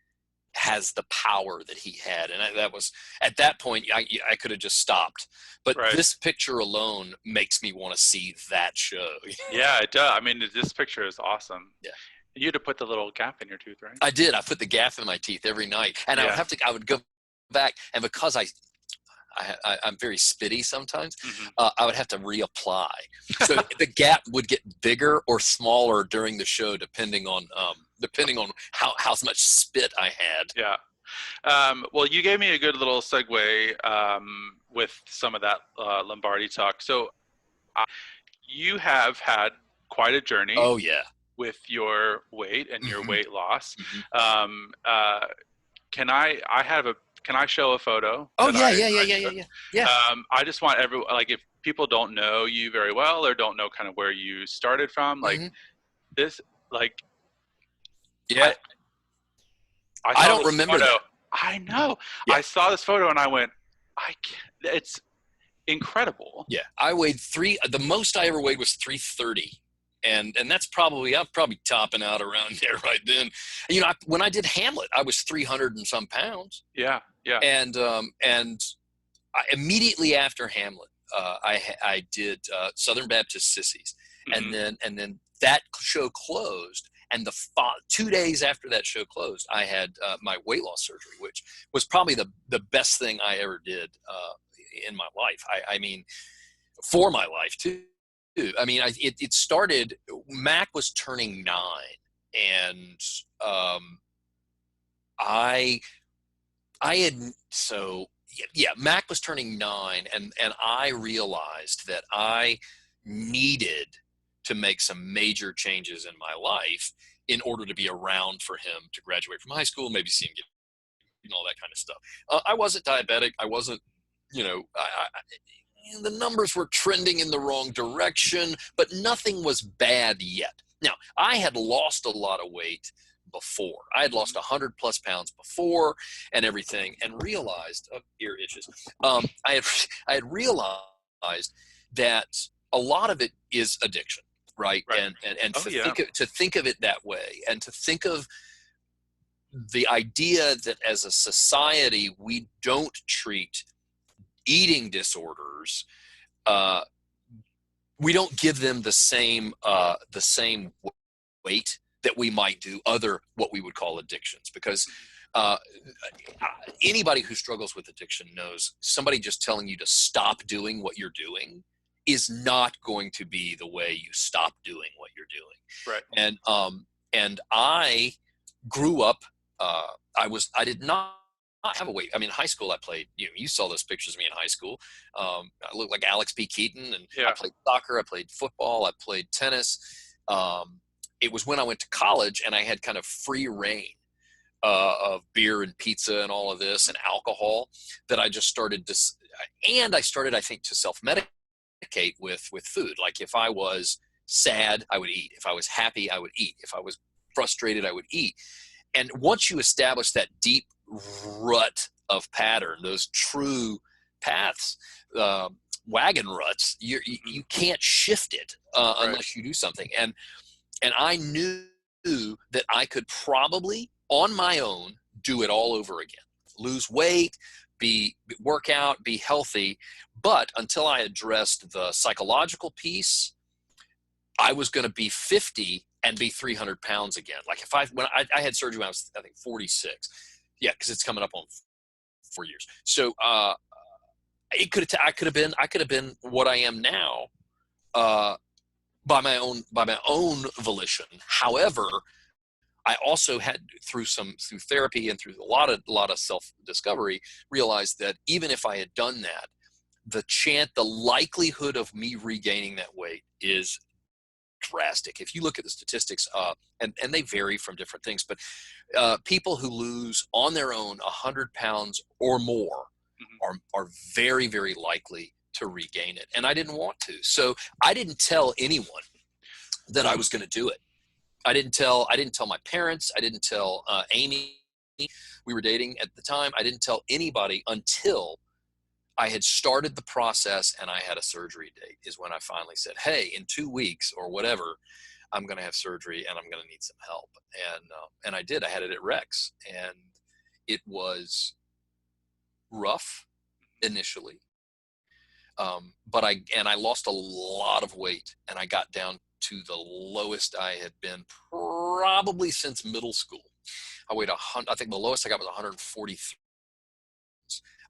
has the power that he had." And that was, at that point, I could have just stopped. But Right. This picture alone makes me want to see that show. Yeah, it does. I mean, this picture is awesome. Yeah. You had to put the little gap in your tooth, right? I did. I put the gaff in my teeth every night, and Yeah. I would go back, and because I'm very spitty sometimes, Mm-hmm. I would have to reapply. So the gap would get bigger or smaller during the show, depending on how much spit I had. Yeah. Well, you gave me a good little segue with some of that Lombardi talk. So you have had quite a journey. Oh yeah. With your weight and your Mm-hmm. weight loss. Mm-hmm. Can I show a photo? Oh yeah. I just want everyone, like, if people don't know you very well or don't know kind of where you started from, like this, like, yeah. I don't remember photo. that. I know. Yeah. I saw this photo and I went, it's incredible. Yeah. I weighed the most I ever weighed was 330. And that's I'm probably topping out around there right then. You know, when I did Hamlet, I was 300 and some pounds. Yeah. Yeah. And immediately after Hamlet, I did Southern Baptist Sissies. Mm-hmm. And then that show closed. And 2 days after that show closed, I had my weight loss surgery, which was probably the best thing I ever did in my life. I mean, for my life too. I mean, it started, Mac was turning 9, and Mac was turning 9, and I realized that I needed to make some major changes in my life in order to be around for him to graduate from high school, maybe see him get all that kind of stuff. I wasn't diabetic. I wasn't, the numbers were trending in the wrong direction, but nothing was bad yet. Now, I had lost a lot of weight before. I had lost 100 plus pounds before and everything, and realized, ear itches. I had realized that a lot of it is addiction, right? And to think of it that way, and to think of the idea that as a society we don't treat eating disorders, we don't give them the same weight that we might do other what we would call addictions, because anybody who struggles with addiction knows somebody just telling you to stop doing what you're doing is not going to be the way you stop doing what you're doing. Right. And I grew up. I did not have a weight. I mean, in high school I played, you saw those pictures of me in high school. I looked like Alex P. Keaton, and I played soccer, I played football, I played tennis. It was when I went to college and I had kind of free reign of beer and pizza and all of this and alcohol, that I just started to, and I started, I think, to self-medicate with food. Like if I was sad, I would eat. If I was happy, I would eat. If I was frustrated, I would eat. And once you establish that deep rut of pattern, those true paths, wagon ruts, you can't shift it unless you do something. And I knew that I could probably on my own do it all over again, lose weight, work out, be healthy. But until I addressed the psychological piece, I was going to be 50 and be 300 pounds again. Like when I had surgery when I was, I think, 46. Yeah, because it's coming up on 4 years. So I could have been what I am now by my own volition. However, I also had through therapy and through a lot of self-discovery realized that even if I had done that, the likelihood of me regaining that weight is drastic. If you look at the statistics, and they vary from different things, but people who lose on their own 100 pounds or more are very, very likely to regain it. And I didn't want to. So I didn't tell anyone that I was going to do it. I didn't tell my parents. I didn't tell Amy. We were dating at the time. I didn't tell anybody until I had started the process and I had a surgery date, is when I finally said, hey, in 2 weeks or whatever, I'm going to have surgery and I'm going to need some help. And I did. I had it at Rex, and it was rough initially. But I lost a lot of weight, and I got down to the lowest I had been probably since middle school. I weighed I think the lowest I got was 143.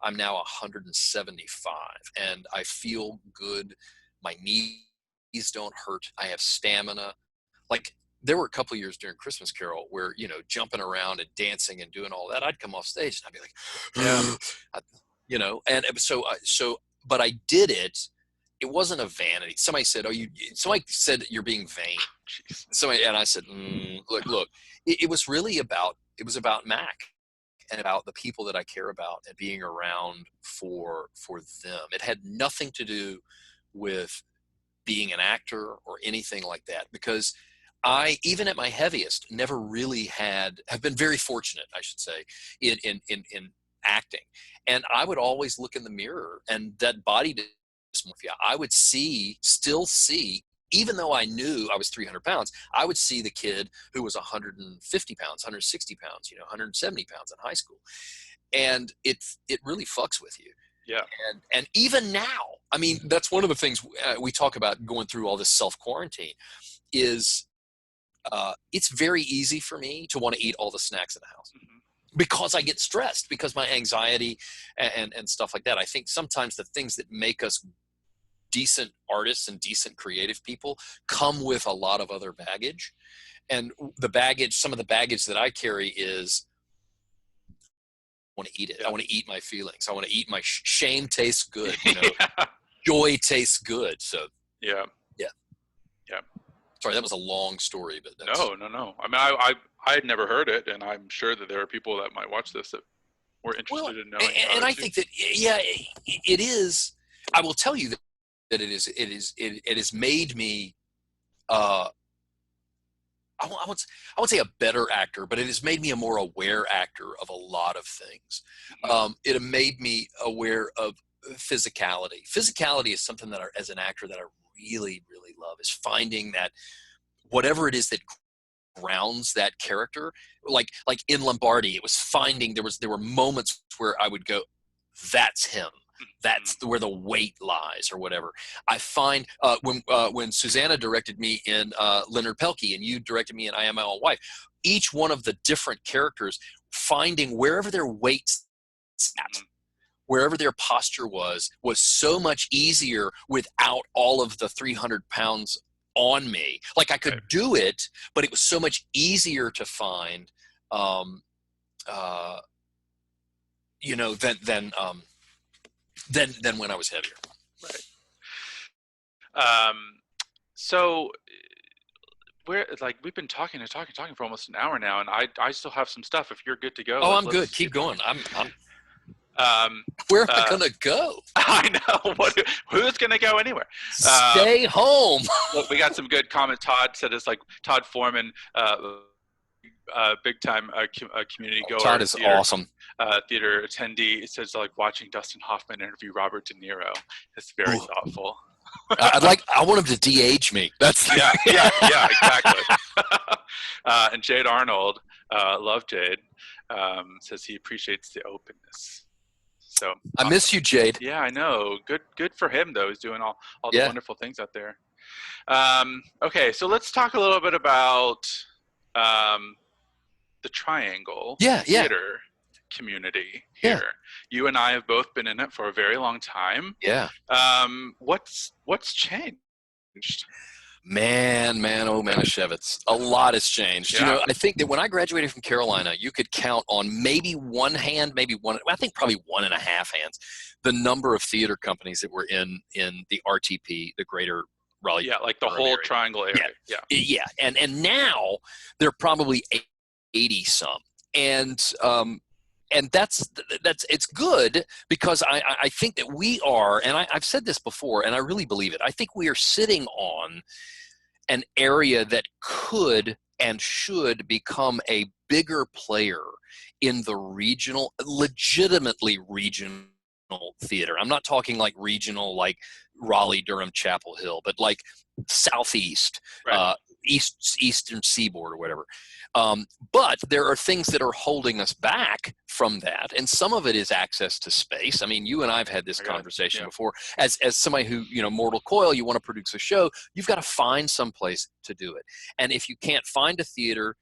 I'm now 175, and I feel good. My knees don't hurt. I have stamina. Like, there were a couple of years during Christmas Carol where, jumping around and dancing and doing all that, I'd come off stage and I'd be like, and but I did it. It wasn't a vanity. Somebody said, somebody said you're being vain. And I said, look, it was really about Mac and about the people that I care about and being around for them. It had nothing to do with being an actor or anything like that, because I, even at my heaviest, never really have been very fortunate, I should say, in acting. And I would always look in the mirror, and that body dysmorphia, I would still see, even though I knew I was 300 pounds, I would see the kid who was 150 pounds, 160 pounds, 170 pounds in high school. And it really fucks with you. Yeah. And even now, I mean, that's one of the things we talk about going through all this self-quarantine is it's very easy for me to want to eat all the snacks in the house. Because I get stressed, because my anxiety and stuff like that. I think sometimes the things that make us decent artists and decent creative people come with a lot of other baggage. And some of the baggage that I carry is, I want to eat it. I want to eat my feelings. I want to eat my shame tastes good. Joy tastes good. So yeah. Sorry, that was a long story, but that's... No. I mean, I had never heard it, and I'm sure that there are people that might watch this that were interested in knowing. And I think that, it is. I will tell you that it has made me. I won't say a better actor, but it has made me a more aware actor of a lot of things. It made me aware of physicality. Physicality is something that, as an actor, that I really, really love, is finding that whatever it is that grounds that character, like in Lombardi, it was finding there were moments where I would go, that's him. That's where the weight lies, or whatever. I find when Susanna directed me in Leonard Pelkey, and you directed me in I Am My Own Wife, each one of the different characters finding wherever their weight sat, wherever their posture was so much easier without all of the 300 pounds on me. Like, I could do it, but it was so much easier to find, than when I was heavier. Right. So we've been talking for almost an hour now, and I still have some stuff. If you're good to go. Oh, I'm good. Keep going. Where am I gonna go? I know. Who's gonna go anywhere? Stay home. Look, we got some good comments. Todd said it's like Todd Foreman, big time community goer. Todd is awesome. Theater attendee. It says like watching Dustin Hoffman interview Robert De Niro. It's very thoughtful. I want him to de-age me. That's yeah, exactly. And Jade Arnold, love Jade, says he appreciates the openness. So I miss you, Jade. Yeah, I know. Good for him though. He's doing all the wonderful things out there. Okay, so let's talk a little bit about the Triangle theater community here. You and I have both been in it for a very long time. Yeah. What's changed? Man, oh Manischewitz. A lot has changed. Yeah. I think that when I graduated from Carolina, you could count on maybe one hand, I think probably 1.5 hands, the number of theater companies that were in the RTP, the Greater Raleigh. Yeah, like the Durham whole area. triangle area. Yeah. Yeah. Yeah. And now they're probably 80 some. And that's it's good, because I think that we are, and I've said this before, and I really believe it. I think we are sitting on an area that could and should become a bigger player in the legitimately regional theater. I'm not talking like regional, like Raleigh, Durham, Chapel Hill, but like Southeast, Right. Eastern Seaboard or whatever. But there are things that are holding us back from that, and some of it is access to space. I mean, you and I've had this conversation before. As somebody who, Mortal Coil, you want to produce a show, you've got to find some place to do it. And if you can't find a theater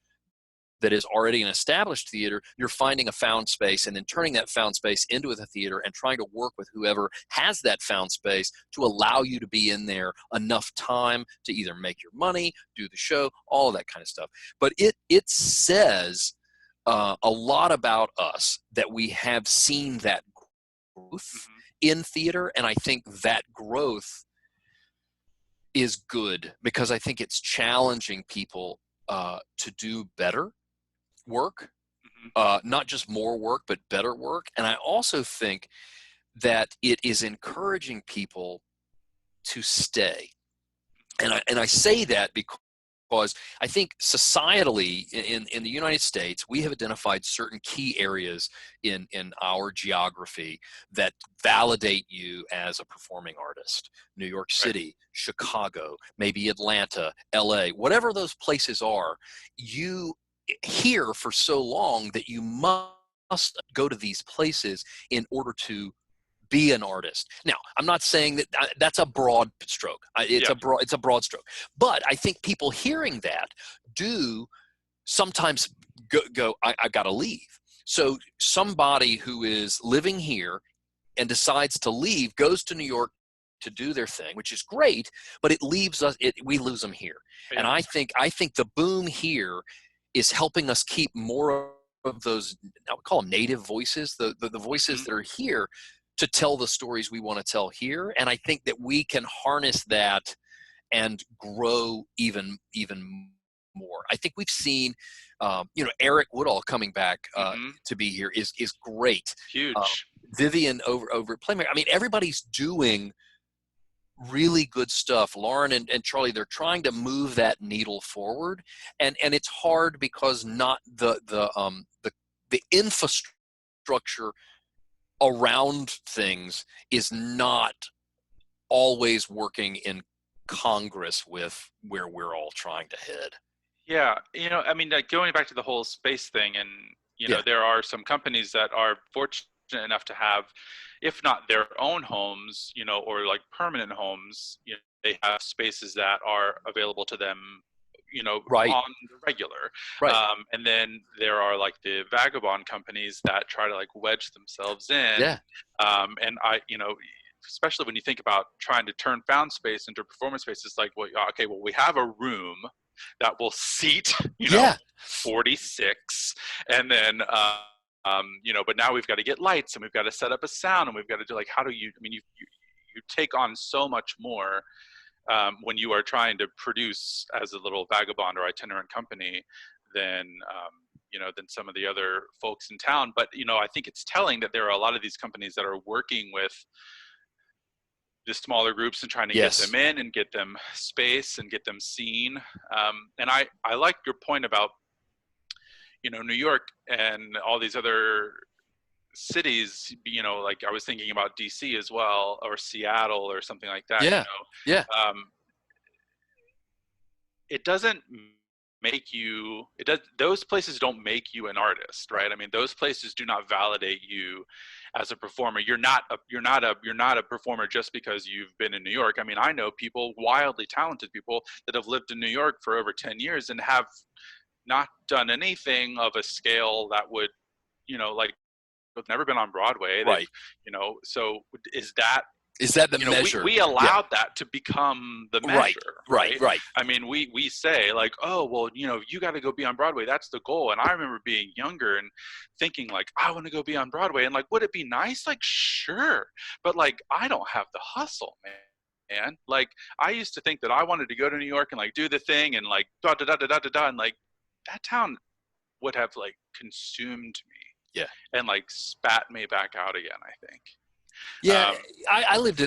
that is already an established theater, you're finding a found space and then turning that found space into a theater and trying to work with whoever has that found space to allow you to be in there enough time to either make your money, do the show, all of that kind of stuff. But it says a lot about us that we have seen that growth in theater, and I think that growth is good, because I think it's challenging people to do better work, not just more work, but better work. And I also think that it is encouraging people to stay. And I say that because I think societally in the United States, we have identified certain key areas in our geography that validate you as a performing artist. New York City, Chicago, maybe Atlanta, LA, whatever those places are, you hear for so long that you must go to these places in order to be an artist. Now, I'm not saying that that's a broad stroke. It's a broad stroke. But I think people hearing that do sometimes go I've got to leave. So somebody who is living here and decides to leave, goes to New York to do their thing, which is great, but it leaves us, we lose them here. And I think the boom here is helping us keep more of those, I would call them native voices, the voices that are here to tell the stories we want to tell here. And I think that we can harness that and grow even more. I think we've seen, Eric Woodall coming back to be here is great. Huge. Vivian over at Playmaker. I mean, everybody's doing really good stuff. Lauren and Charlie, they're trying to move that needle forward, and it's hard because not the infrastructure around things is not always working in Congress with where we're all trying to head. Yeah, I mean, like going back to the whole space thing, and there are some companies that are fortunate enough to have, if not their own homes, or like permanent homes, they have spaces that are available to them, on the regular. And then there are like the vagabond companies that try to like wedge themselves in. And especially when you think about trying to turn found space into performance space, it's like, well, okay, well, we have a room that will seat, 46, and then, but now we've got to get lights, and we've got to set up a sound, and we've got to do like, how do you, I mean, you take on so much more when you are trying to produce as a little vagabond or itinerant company than some of the other folks in town. But, I think it's telling that there are a lot of these companies that are working with the smaller groups and trying to get them in and get them space and get them seen. And I like your point about, New York and all these other cities, like I was thinking about DC as well, or Seattle or something like that. It doesn't make you, those places don't make you an artist, right? I mean, those places do not validate you as a performer. You're not a performer just because you've been in New York. I mean, I know people, wildly talented people, that have lived in New York for over 10 years and have not done anything of a scale that would, like, have never been on Broadway. So is that the measure? We allowed that to become the measure. Right. I mean, we say like, oh, well, you got to go be on Broadway. That's the goal. And I remember being younger and thinking like, I want to go be on Broadway. And like, would it be nice? Like, sure. But like, I don't have the hustle, man. man. Like, I used to think that I wanted to go to New York and like do the thing and like da da da da da da da, and like that town would have like consumed me. Yeah. And like spat me back out again, I think. Yeah.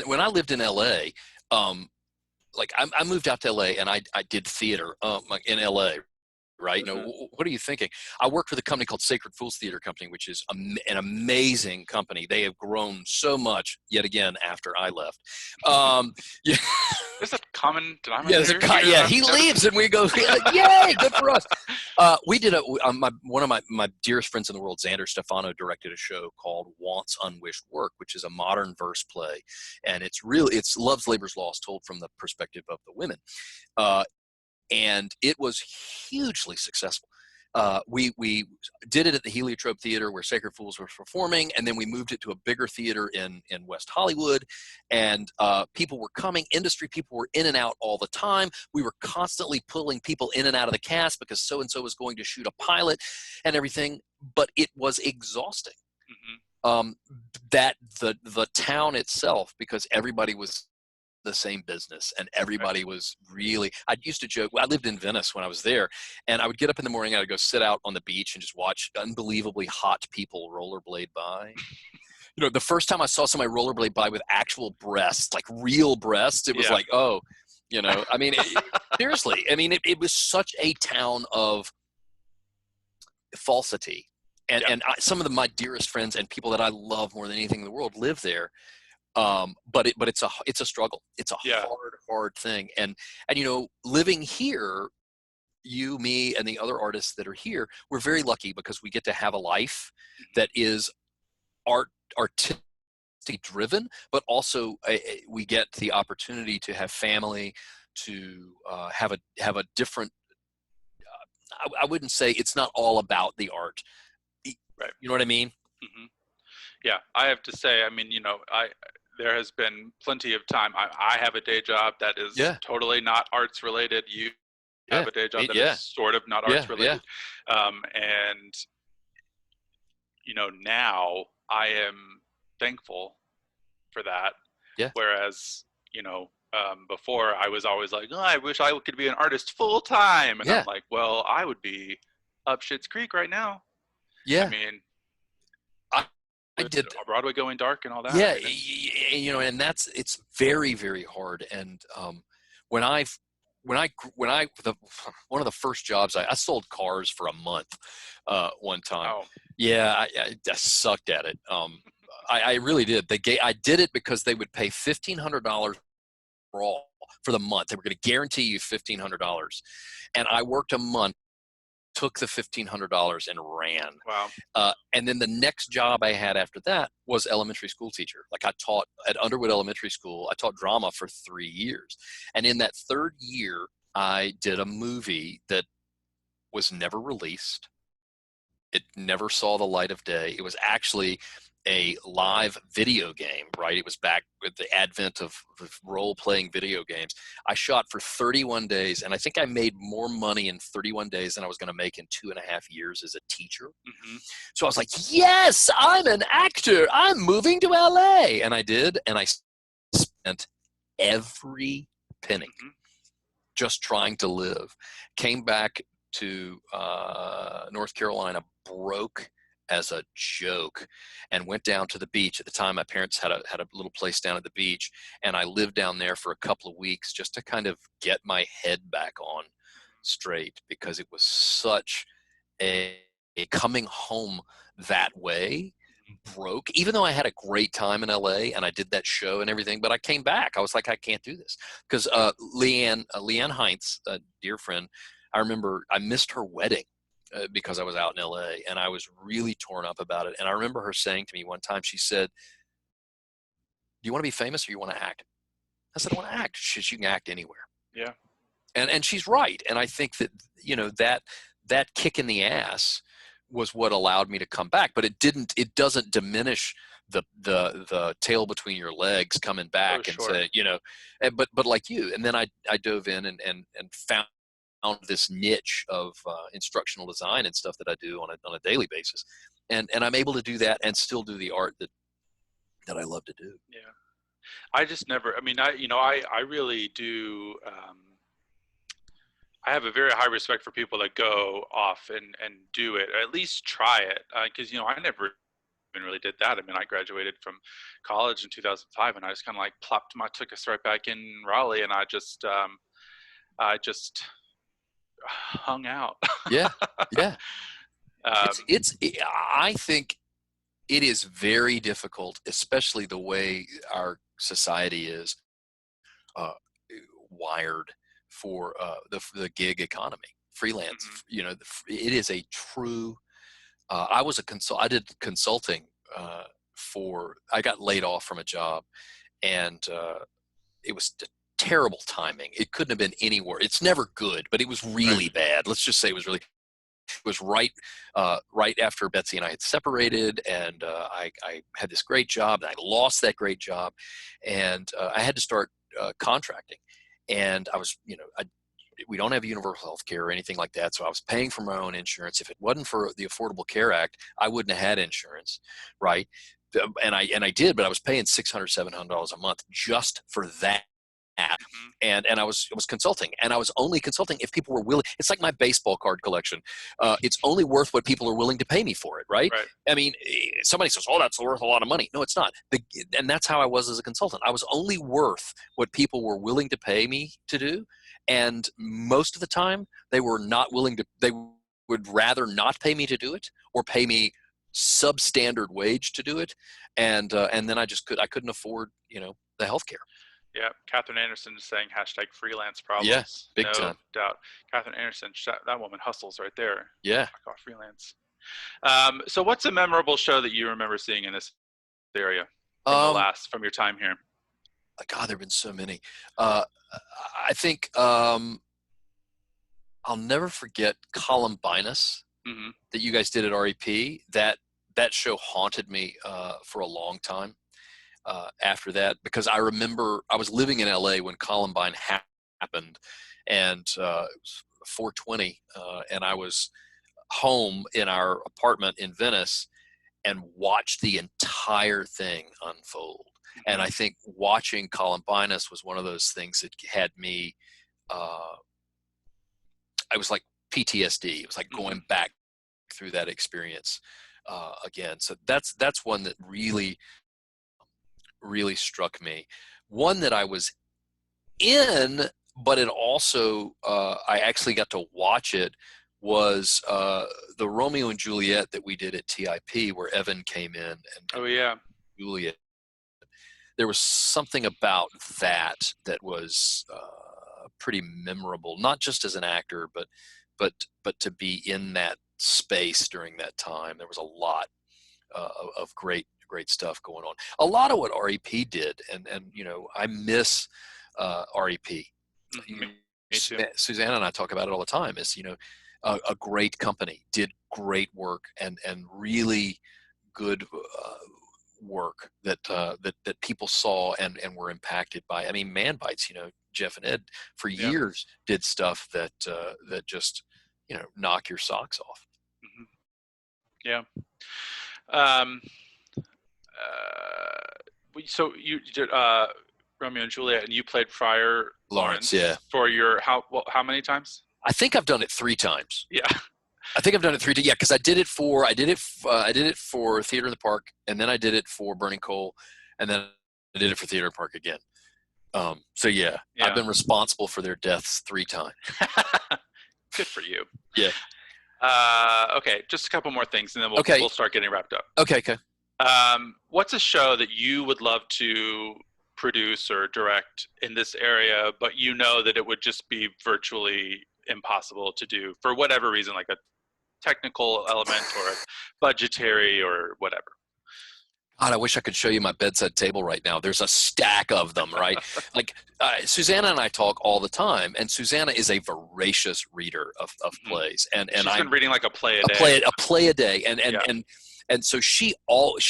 When I lived in LA, like I moved out to LA and I did theater like in LA. Right? Mm-hmm. What are you thinking? I worked with a company called Sacred Fools Theater Company, which is an amazing company. They have grown so much yet again after I left. Yeah. There's a common denominator. Yeah, he leaves and we go, yay, good for us. We did one of my dearest friends in the world, Xander Stefano, directed a show called Want's Unwished Work, which is a modern verse play. And it's Love's Labor's Lost told from the perspective of the women. And it was hugely successful. We did it at the Heliotrope Theater where Sacred Fools was performing, and then we moved it to a bigger theater in West Hollywood, and people were coming, industry people were in and out all the time. We were constantly pulling people in and out of the cast because so-and-so was going to shoot a pilot and everything, but it was exhausting. Mm-hmm. That the town itself, because everybody was the same business and everybody was really, I used to joke, I lived in Venice when I was there, and I would get up in the morning, I would go sit out on the beach and just watch unbelievably hot people rollerblade by. You know, the first time I saw somebody rollerblade by with actual breasts, like real breasts, it was like, oh, you know, I mean, seriously, I mean, it was such a town of falsity. And some of my dearest friends and people that I love more than anything in the world live there. But it's a struggle. It's a hard thing. And, you know, living here, you, me, and the other artists that are here, we're very lucky because we get to have a life that is artistic driven, but also we get the opportunity to have family, to have a different, I wouldn't say it's not all about the art. Right. You know what I mean? Mm-hmm. Yeah. I have to say, I mean, you know, there has been plenty of time. I have a day job that is totally not arts related. You have a day job that is sort of not arts related. And, you know, now I am thankful for that. Yeah. Whereas, you know, before I was always like, oh, I wish I could be an artist full time. And I'm like, well, I would be up Schitt's Creek right now. Yeah. I mean, I did Broadway going dark and all that. Yeah, you know, and it's very, very hard. And one of the first jobs I sold cars for a month one time. Oh. Yeah, I sucked at it. I really did. I did it because they would pay $1,500 for the month. They were going to guarantee you $1,500, and I worked a month, took the $1,500 and ran. Wow. And then the next job I had after that was elementary school teacher. Like I taught at Underwood Elementary School. I taught drama for 3 years. And in that third year, I did a movie that was never released. It never saw the light of day. It was actually a live video game, right? It was back with the advent of role-playing video games. I shot for 31 days, and I think I made more money in 31 days than I was going to make in 2.5 years as a teacher. Mm-hmm. So I was like, yes, I'm an actor. I'm moving to LA. And I did, and I spent every penny just trying to live. Came back to North Carolina broke as a joke, and went down to the beach. At the time, my parents had a little place down at the beach, and I lived down there for a couple of weeks just to kind of get my head back on straight, because it was such a coming home that way broke, even though I had a great time in LA and I did that show and everything, but I came back. I was like, I can't do this. Because Leanne Heinz, a dear friend, I remember I missed her wedding because I was out in LA, and I was really torn up about it. And I remember her saying to me one time, she said, do you want to be famous or you want to act? I said, I want to act. She said, you can act anywhere. Yeah. And she's right. And I think that, you know, that kick in the ass was what allowed me to come back, but it doesn't diminish the tail between your legs coming back and say, you know, but like you, and then I dove in and found this niche of instructional design and stuff that I do on a daily basis, and I'm able to do that and still do the art that I love to do. Yeah. I just never, I mean, I really do, I have a very high respect for people that go off and do it, or at least try it. Cause I never even really did that. I mean, I graduated from college in 2005 and I just kind of like took us right back in Raleigh, and I just hung out. Yeah. Yeah. um, I think it is very difficult, especially the way our society is uh, wired for the gig economy, freelance. mhm, It is a true. I did consulting I got laid off from a job, and it was terrible timing. It couldn't have been any worse. It's never good, but it was right. really bad. Let's just say it was right after Betsy and I had separated, and I had this great job, and I lost that great job, and I had to start contracting, and I was, we don't have universal health care or anything like that, so I was paying for my own insurance. If it wasn't for the Affordable Care Act, I wouldn't have had insurance, right? And I did, but I was paying $600-700 a month just for that. Mhm, And I was consulting, and I was only consulting if people were willing. It's like my baseball card collection. It's only worth what people are willing to pay me for it, right? right. I mean, somebody says, "Oh, that's worth a lot of money." No, it's not. And that's how I was as a consultant. I was only worth what people were willing to pay me to do, and most of the time, they were not willing to. They would rather not pay me to do it, or pay me substandard wage to do it, and then I couldn't afford the health care. Yeah, Catherine Anderson is saying #freelance Yeah, problems. big No time. doubt. Catherine Anderson, that woman hustles right there. Yeah. Talk about freelance. So what's a memorable show that you remember seeing in this area Um, from your time here? God, there've been so many. Uh, I think I'll never forget Columbinus Hmm. that you guys did at REP. That show haunted me for a long time after that, because I remember I was living in LA when Columbine happened, and it was 420, and I was home in our apartment in Venice and watched the entire thing unfold. And Hmm. I think watching Columbinus was one of those things that had me. I was like PTSD. It was like Hmm. going back through that experience again. So that's one that really struck me. One that I was in, but it also I actually got to watch it, was the Romeo and Juliet that we did at TIP, where Evan came in and Oh yeah. Juliet. There was something about that was pretty memorable, not just as an actor, but to be in that space during that time. There was a lot of great stuff going on. A lot of what REP did, and I miss REP. Hmm. Me too. Susanna and I talk about it all the time. Is a great company, did great work, and really good work that people saw and were impacted by. I mean, Man Bites. Jeff and Ed for Yeah. years did stuff that just knock your socks off. Hmm. Yeah. Um, so you did Romeo and Juliet, and you played Friar Lawrence, Lawrence yeah. for your how many times? I think I've done it 3 times. Yeah. I think I've done it 3 times. Yeah, because I did it for Theater in the Park, and then I did it for Burning Coal, and then I did it for Theater in the Park again. So yeah, I've been responsible for their deaths 3 times. Good for you. Yeah. Okay, just a couple more things, and then we'll start getting wrapped up. Okay. What's a show that you would love to produce or direct in this area, but you know that it would just be virtually impossible to do for whatever reason, like a technical element or a budgetary or whatever? God, I wish I could show you my bedside table right now. There's a stack of them, right? Like Susanna and I talk all the time, and Susanna is a voracious reader of plays, and she's I'm been reading like a play a day. A play a day, and so she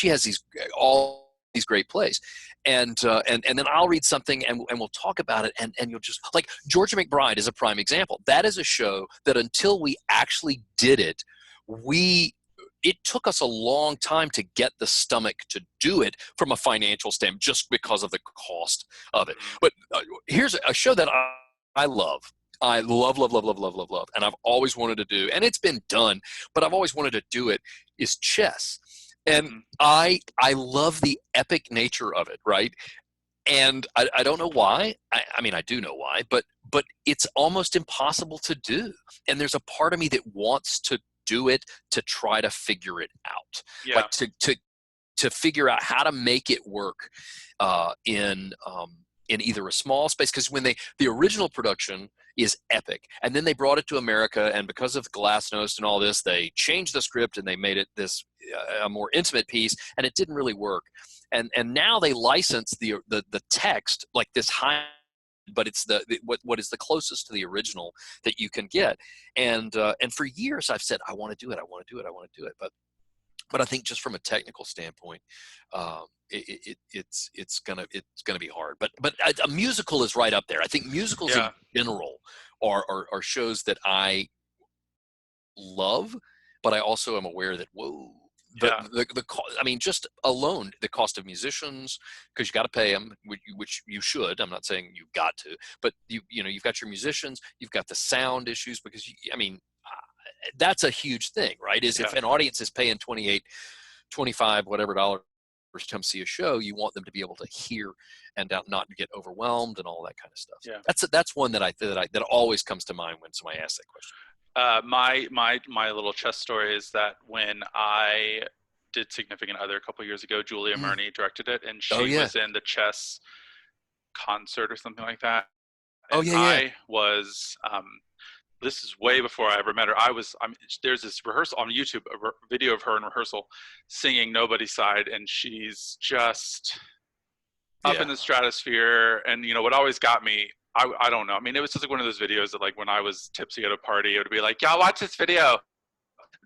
has all these great plays, and then I'll read something and we'll talk about it, and you'll just like Georgia McBride is a prime example. That is a show that until we actually did it, we it took us a long time to get the stomach to do it from a financial standpoint, just because of the cost of it. But here's a show that I love. I love, love, love, love, love, love, love, and I've always wanted to do, and it's been done, but I've always wanted to do it, is chess. And I love the epic nature of it, right? And I don't know why. I mean, I do know why, but it's almost impossible to do. And there's a part of me that wants to do it, to try to figure it out, like to figure out how to make it work in either a small space. Because when the original production is epic, and then they brought it to America, and because of Glasnost and all this, they changed the script and they made it this a more intimate piece, and it didn't really work. And now they license the text, like this high, but it's what is the closest to the original that you can get. And for years I've said, I want to do it, I want to do it, I want to do it. But I think just from a technical standpoint, it's gonna be hard. But a musical is right up there. I think musicals in general are shows that I love, but I also am aware that I mean, just alone the cost of musicians, because you got to pay them, which you should. I'm not saying you've got to, but you've got your musicians, you've got the sound issues, because that's a huge thing, right? Is if an audience is paying $28, $25, whatever dollars to come see a show, you want them to be able to hear and not get overwhelmed and all that kind of stuff. So that's one that always comes to mind when somebody asks that question. My little chess story is that when I did Significant Other a couple of years ago, Julia Murney directed it, and she was in the chess concert or something like that. And I was, this is way before I ever met her. There's this rehearsal on YouTube, a video of her in rehearsal singing Nobody's Side, and she's just up in the stratosphere. And what always got me, I don't know. I mean, it was just like one of those videos that, like, when I was tipsy at a party, it would be like, "Y'all watch this video,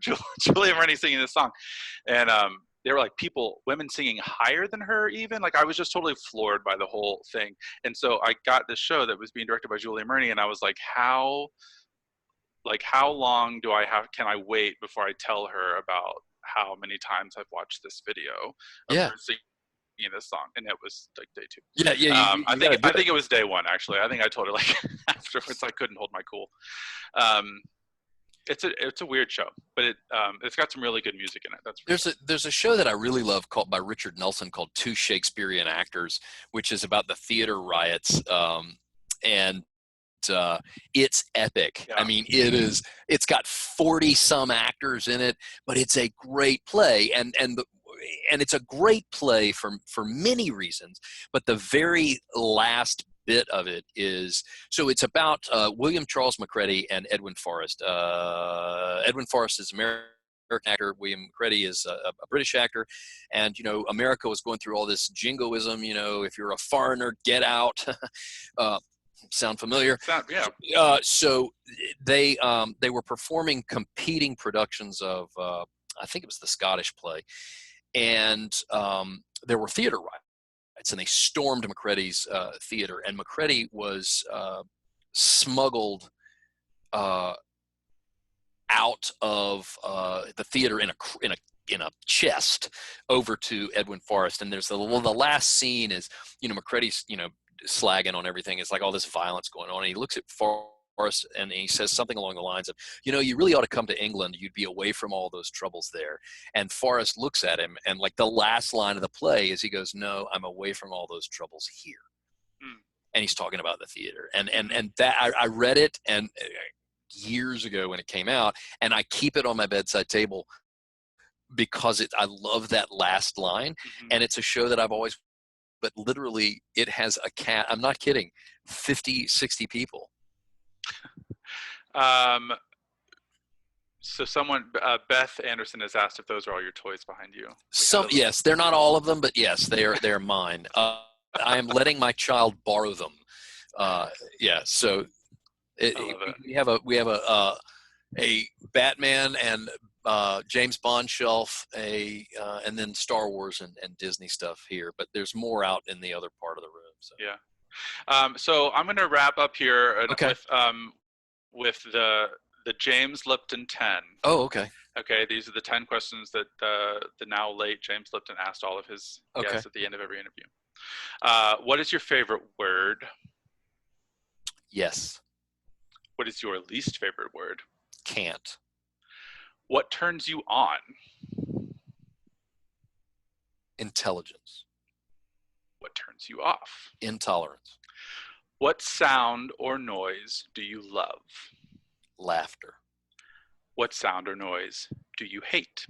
Julia Murney singing this song," and they were like women singing higher than her even. Like, I was just totally floored by the whole thing. And so I got this show that was being directed by Julia Murney, and I was like, how long can I wait before I tell her about how many times I've watched this video of her singing this song? And it was like day 2. I think it was day 1, actually. I think I told her, like, afterwards. I couldn't hold my cool. It's a weird show, but it's got some really good music in it. There's a show that I really love by Richard Nelson called Two Shakespearean Actors, which is about the theater riots, and it's epic. I mean, it's got 40 some actors in it, but it's a great play, and it's a great play for many reasons. But the very last bit of it is, so it's about William Charles Macready and Edwin Forrest. Edwin Forrest is American actor. William Macready is a British actor. And, America was going through all this jingoism, if you're a foreigner, get out. Sound familiar? So they were performing competing productions of, I think it was the Scottish play. And there were theater riots, and they stormed Macready's theater. And Macready was smuggled out of the theater in a chest over to Edwin Forrest. And there's the last scene is, Macready's, slagging on everything. It's like all this violence going on. And he looks at Forrest and he says something along the lines of, you really ought to come to England. You'd be away from all those troubles there. And Forrest looks at him, and like the last line of the play is he goes, "No, I'm away from all those troubles here." And he's talking about the theater. And that I read it and years ago when it came out, and I keep it on my bedside table because I love that last line. And it's a show that I've always, but literally it has a cat. I'm not kidding. 50, 60 people. So someone, Beth Anderson, has asked if those are all your toys behind you. Yes, they're not all of them, but yes, they're mine. I am letting my child borrow them. So we have a Batman and James Bond shelf, and then Star Wars and Disney stuff here, but there's more out in the other part of the room. So. So I'm going to wrap up here with the the James Lipton 10. Oh, okay. Okay, these are the 10 questions that the now late James Lipton asked all of his guests at the end of every interview. What is your favorite word? Yes. What is your least favorite word? Can't. What turns you on? Intelligence. What turns you off? Intolerance. What sound or noise do you love? Laughter. What sound or noise do you hate?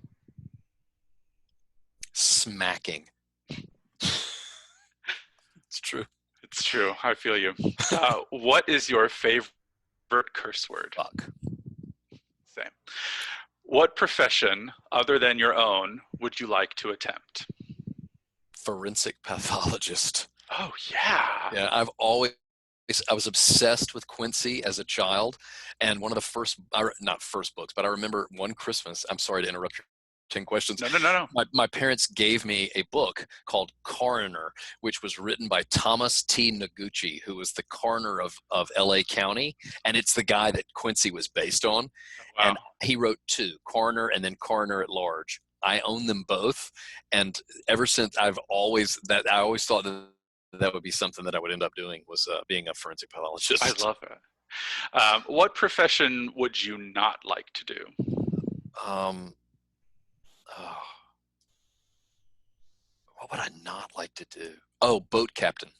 Smacking. It's true. It's true. I feel you. What is your favorite curse word? Fuck. Same. What profession other than your own would you like to attempt? Forensic pathologist. Oh, yeah. Yeah, I was obsessed with Quincy as a child, and one of the first, not first books, but I remember one Christmas, I'm sorry to interrupt your 10 questions. No. My parents gave me a book called Coroner, which was written by Thomas T. Noguchi, who was the coroner of LA County, and it's the guy that Quincy was based on. Wow. And he wrote two, Coroner and then Coroner at Large. I own them both, and ever since I always thought that would be something that I would end up doing, was being a forensic pathologist. I love it. What profession would you not like to do? What would I not like to do? Oh, boat captain.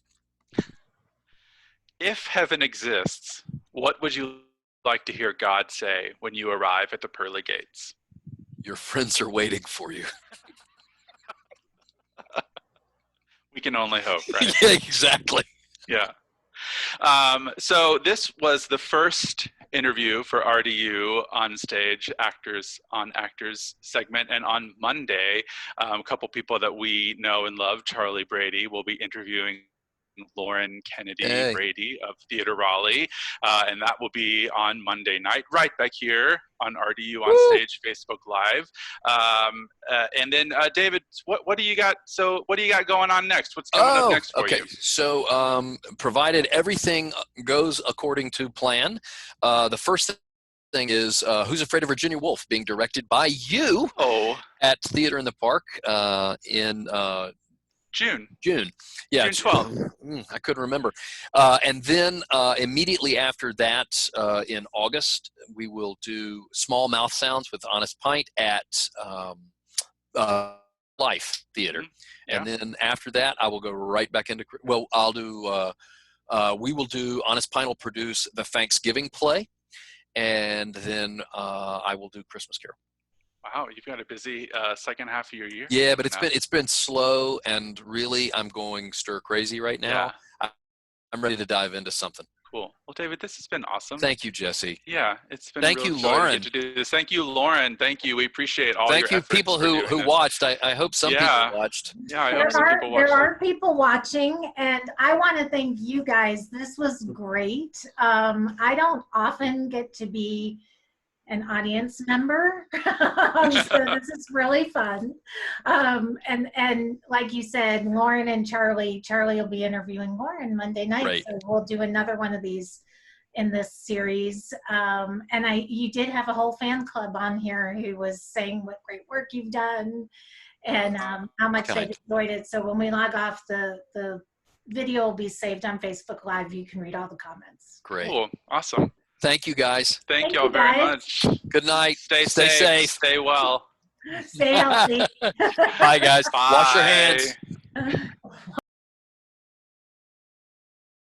If heaven exists, what would you like to hear God say when you arrive at the pearly gates? Your friends are waiting for you. We can only hope, right? Yeah, exactly. Yeah. So this was the first interview for RDU on stage, Actors on Actors segment. And on Monday, a couple people that we know and love, Charlie Brady, will be interviewing Lauren Kennedy Brady of Theater Raleigh. And that will be on Monday night, right back here on RDU on Stage Facebook Live. And then David, what do you got? So what do you got going on next? What's coming up next for you? So provided everything goes according to plan, the first thing is Who's Afraid of Virginia Woolf, being directed by you at Theater in the Park in June. Yeah, June 12th. I couldn't remember. And then immediately after that, in August, we will do Small Mouth Sounds with Honest Pint at Life Theater. Yeah. And then after that, I will go right back into, I'll do, we will do, Honest Pint will produce the Thanksgiving play. And then I will do Christmas Carol. Wow, you've got a busy second half of your year. Yeah, but it's been slow, and really I'm going stir crazy right now. Yeah. I'm ready to dive into something. Cool. Well, David, this has been awesome. Thank you, Jesse. Yeah, it's been Thank a real you, joy Lauren. to get to do this. Thank you, Lauren. Thank you. We appreciate all Thank your you, people who watched. I hope some people watched. Yeah, I hope some people watched. There are people watching, and I want to thank you guys. This was great. I don't often get to be an audience member, so this is really fun. And like you said, Lauren and Charlie will be interviewing Lauren Monday night, right. So we'll do another one of these in this series. And you did have a whole fan club on here who was saying what great work you've done and how much they enjoyed it. So when we log off, the video will be saved on Facebook Live. You can read all the comments. Great. Cool. Awesome. Thank you, guys. Thank y'all very much. Good night. Stay safe. Stay well. Stay healthy. Bye, guys. Bye. Wash your hands.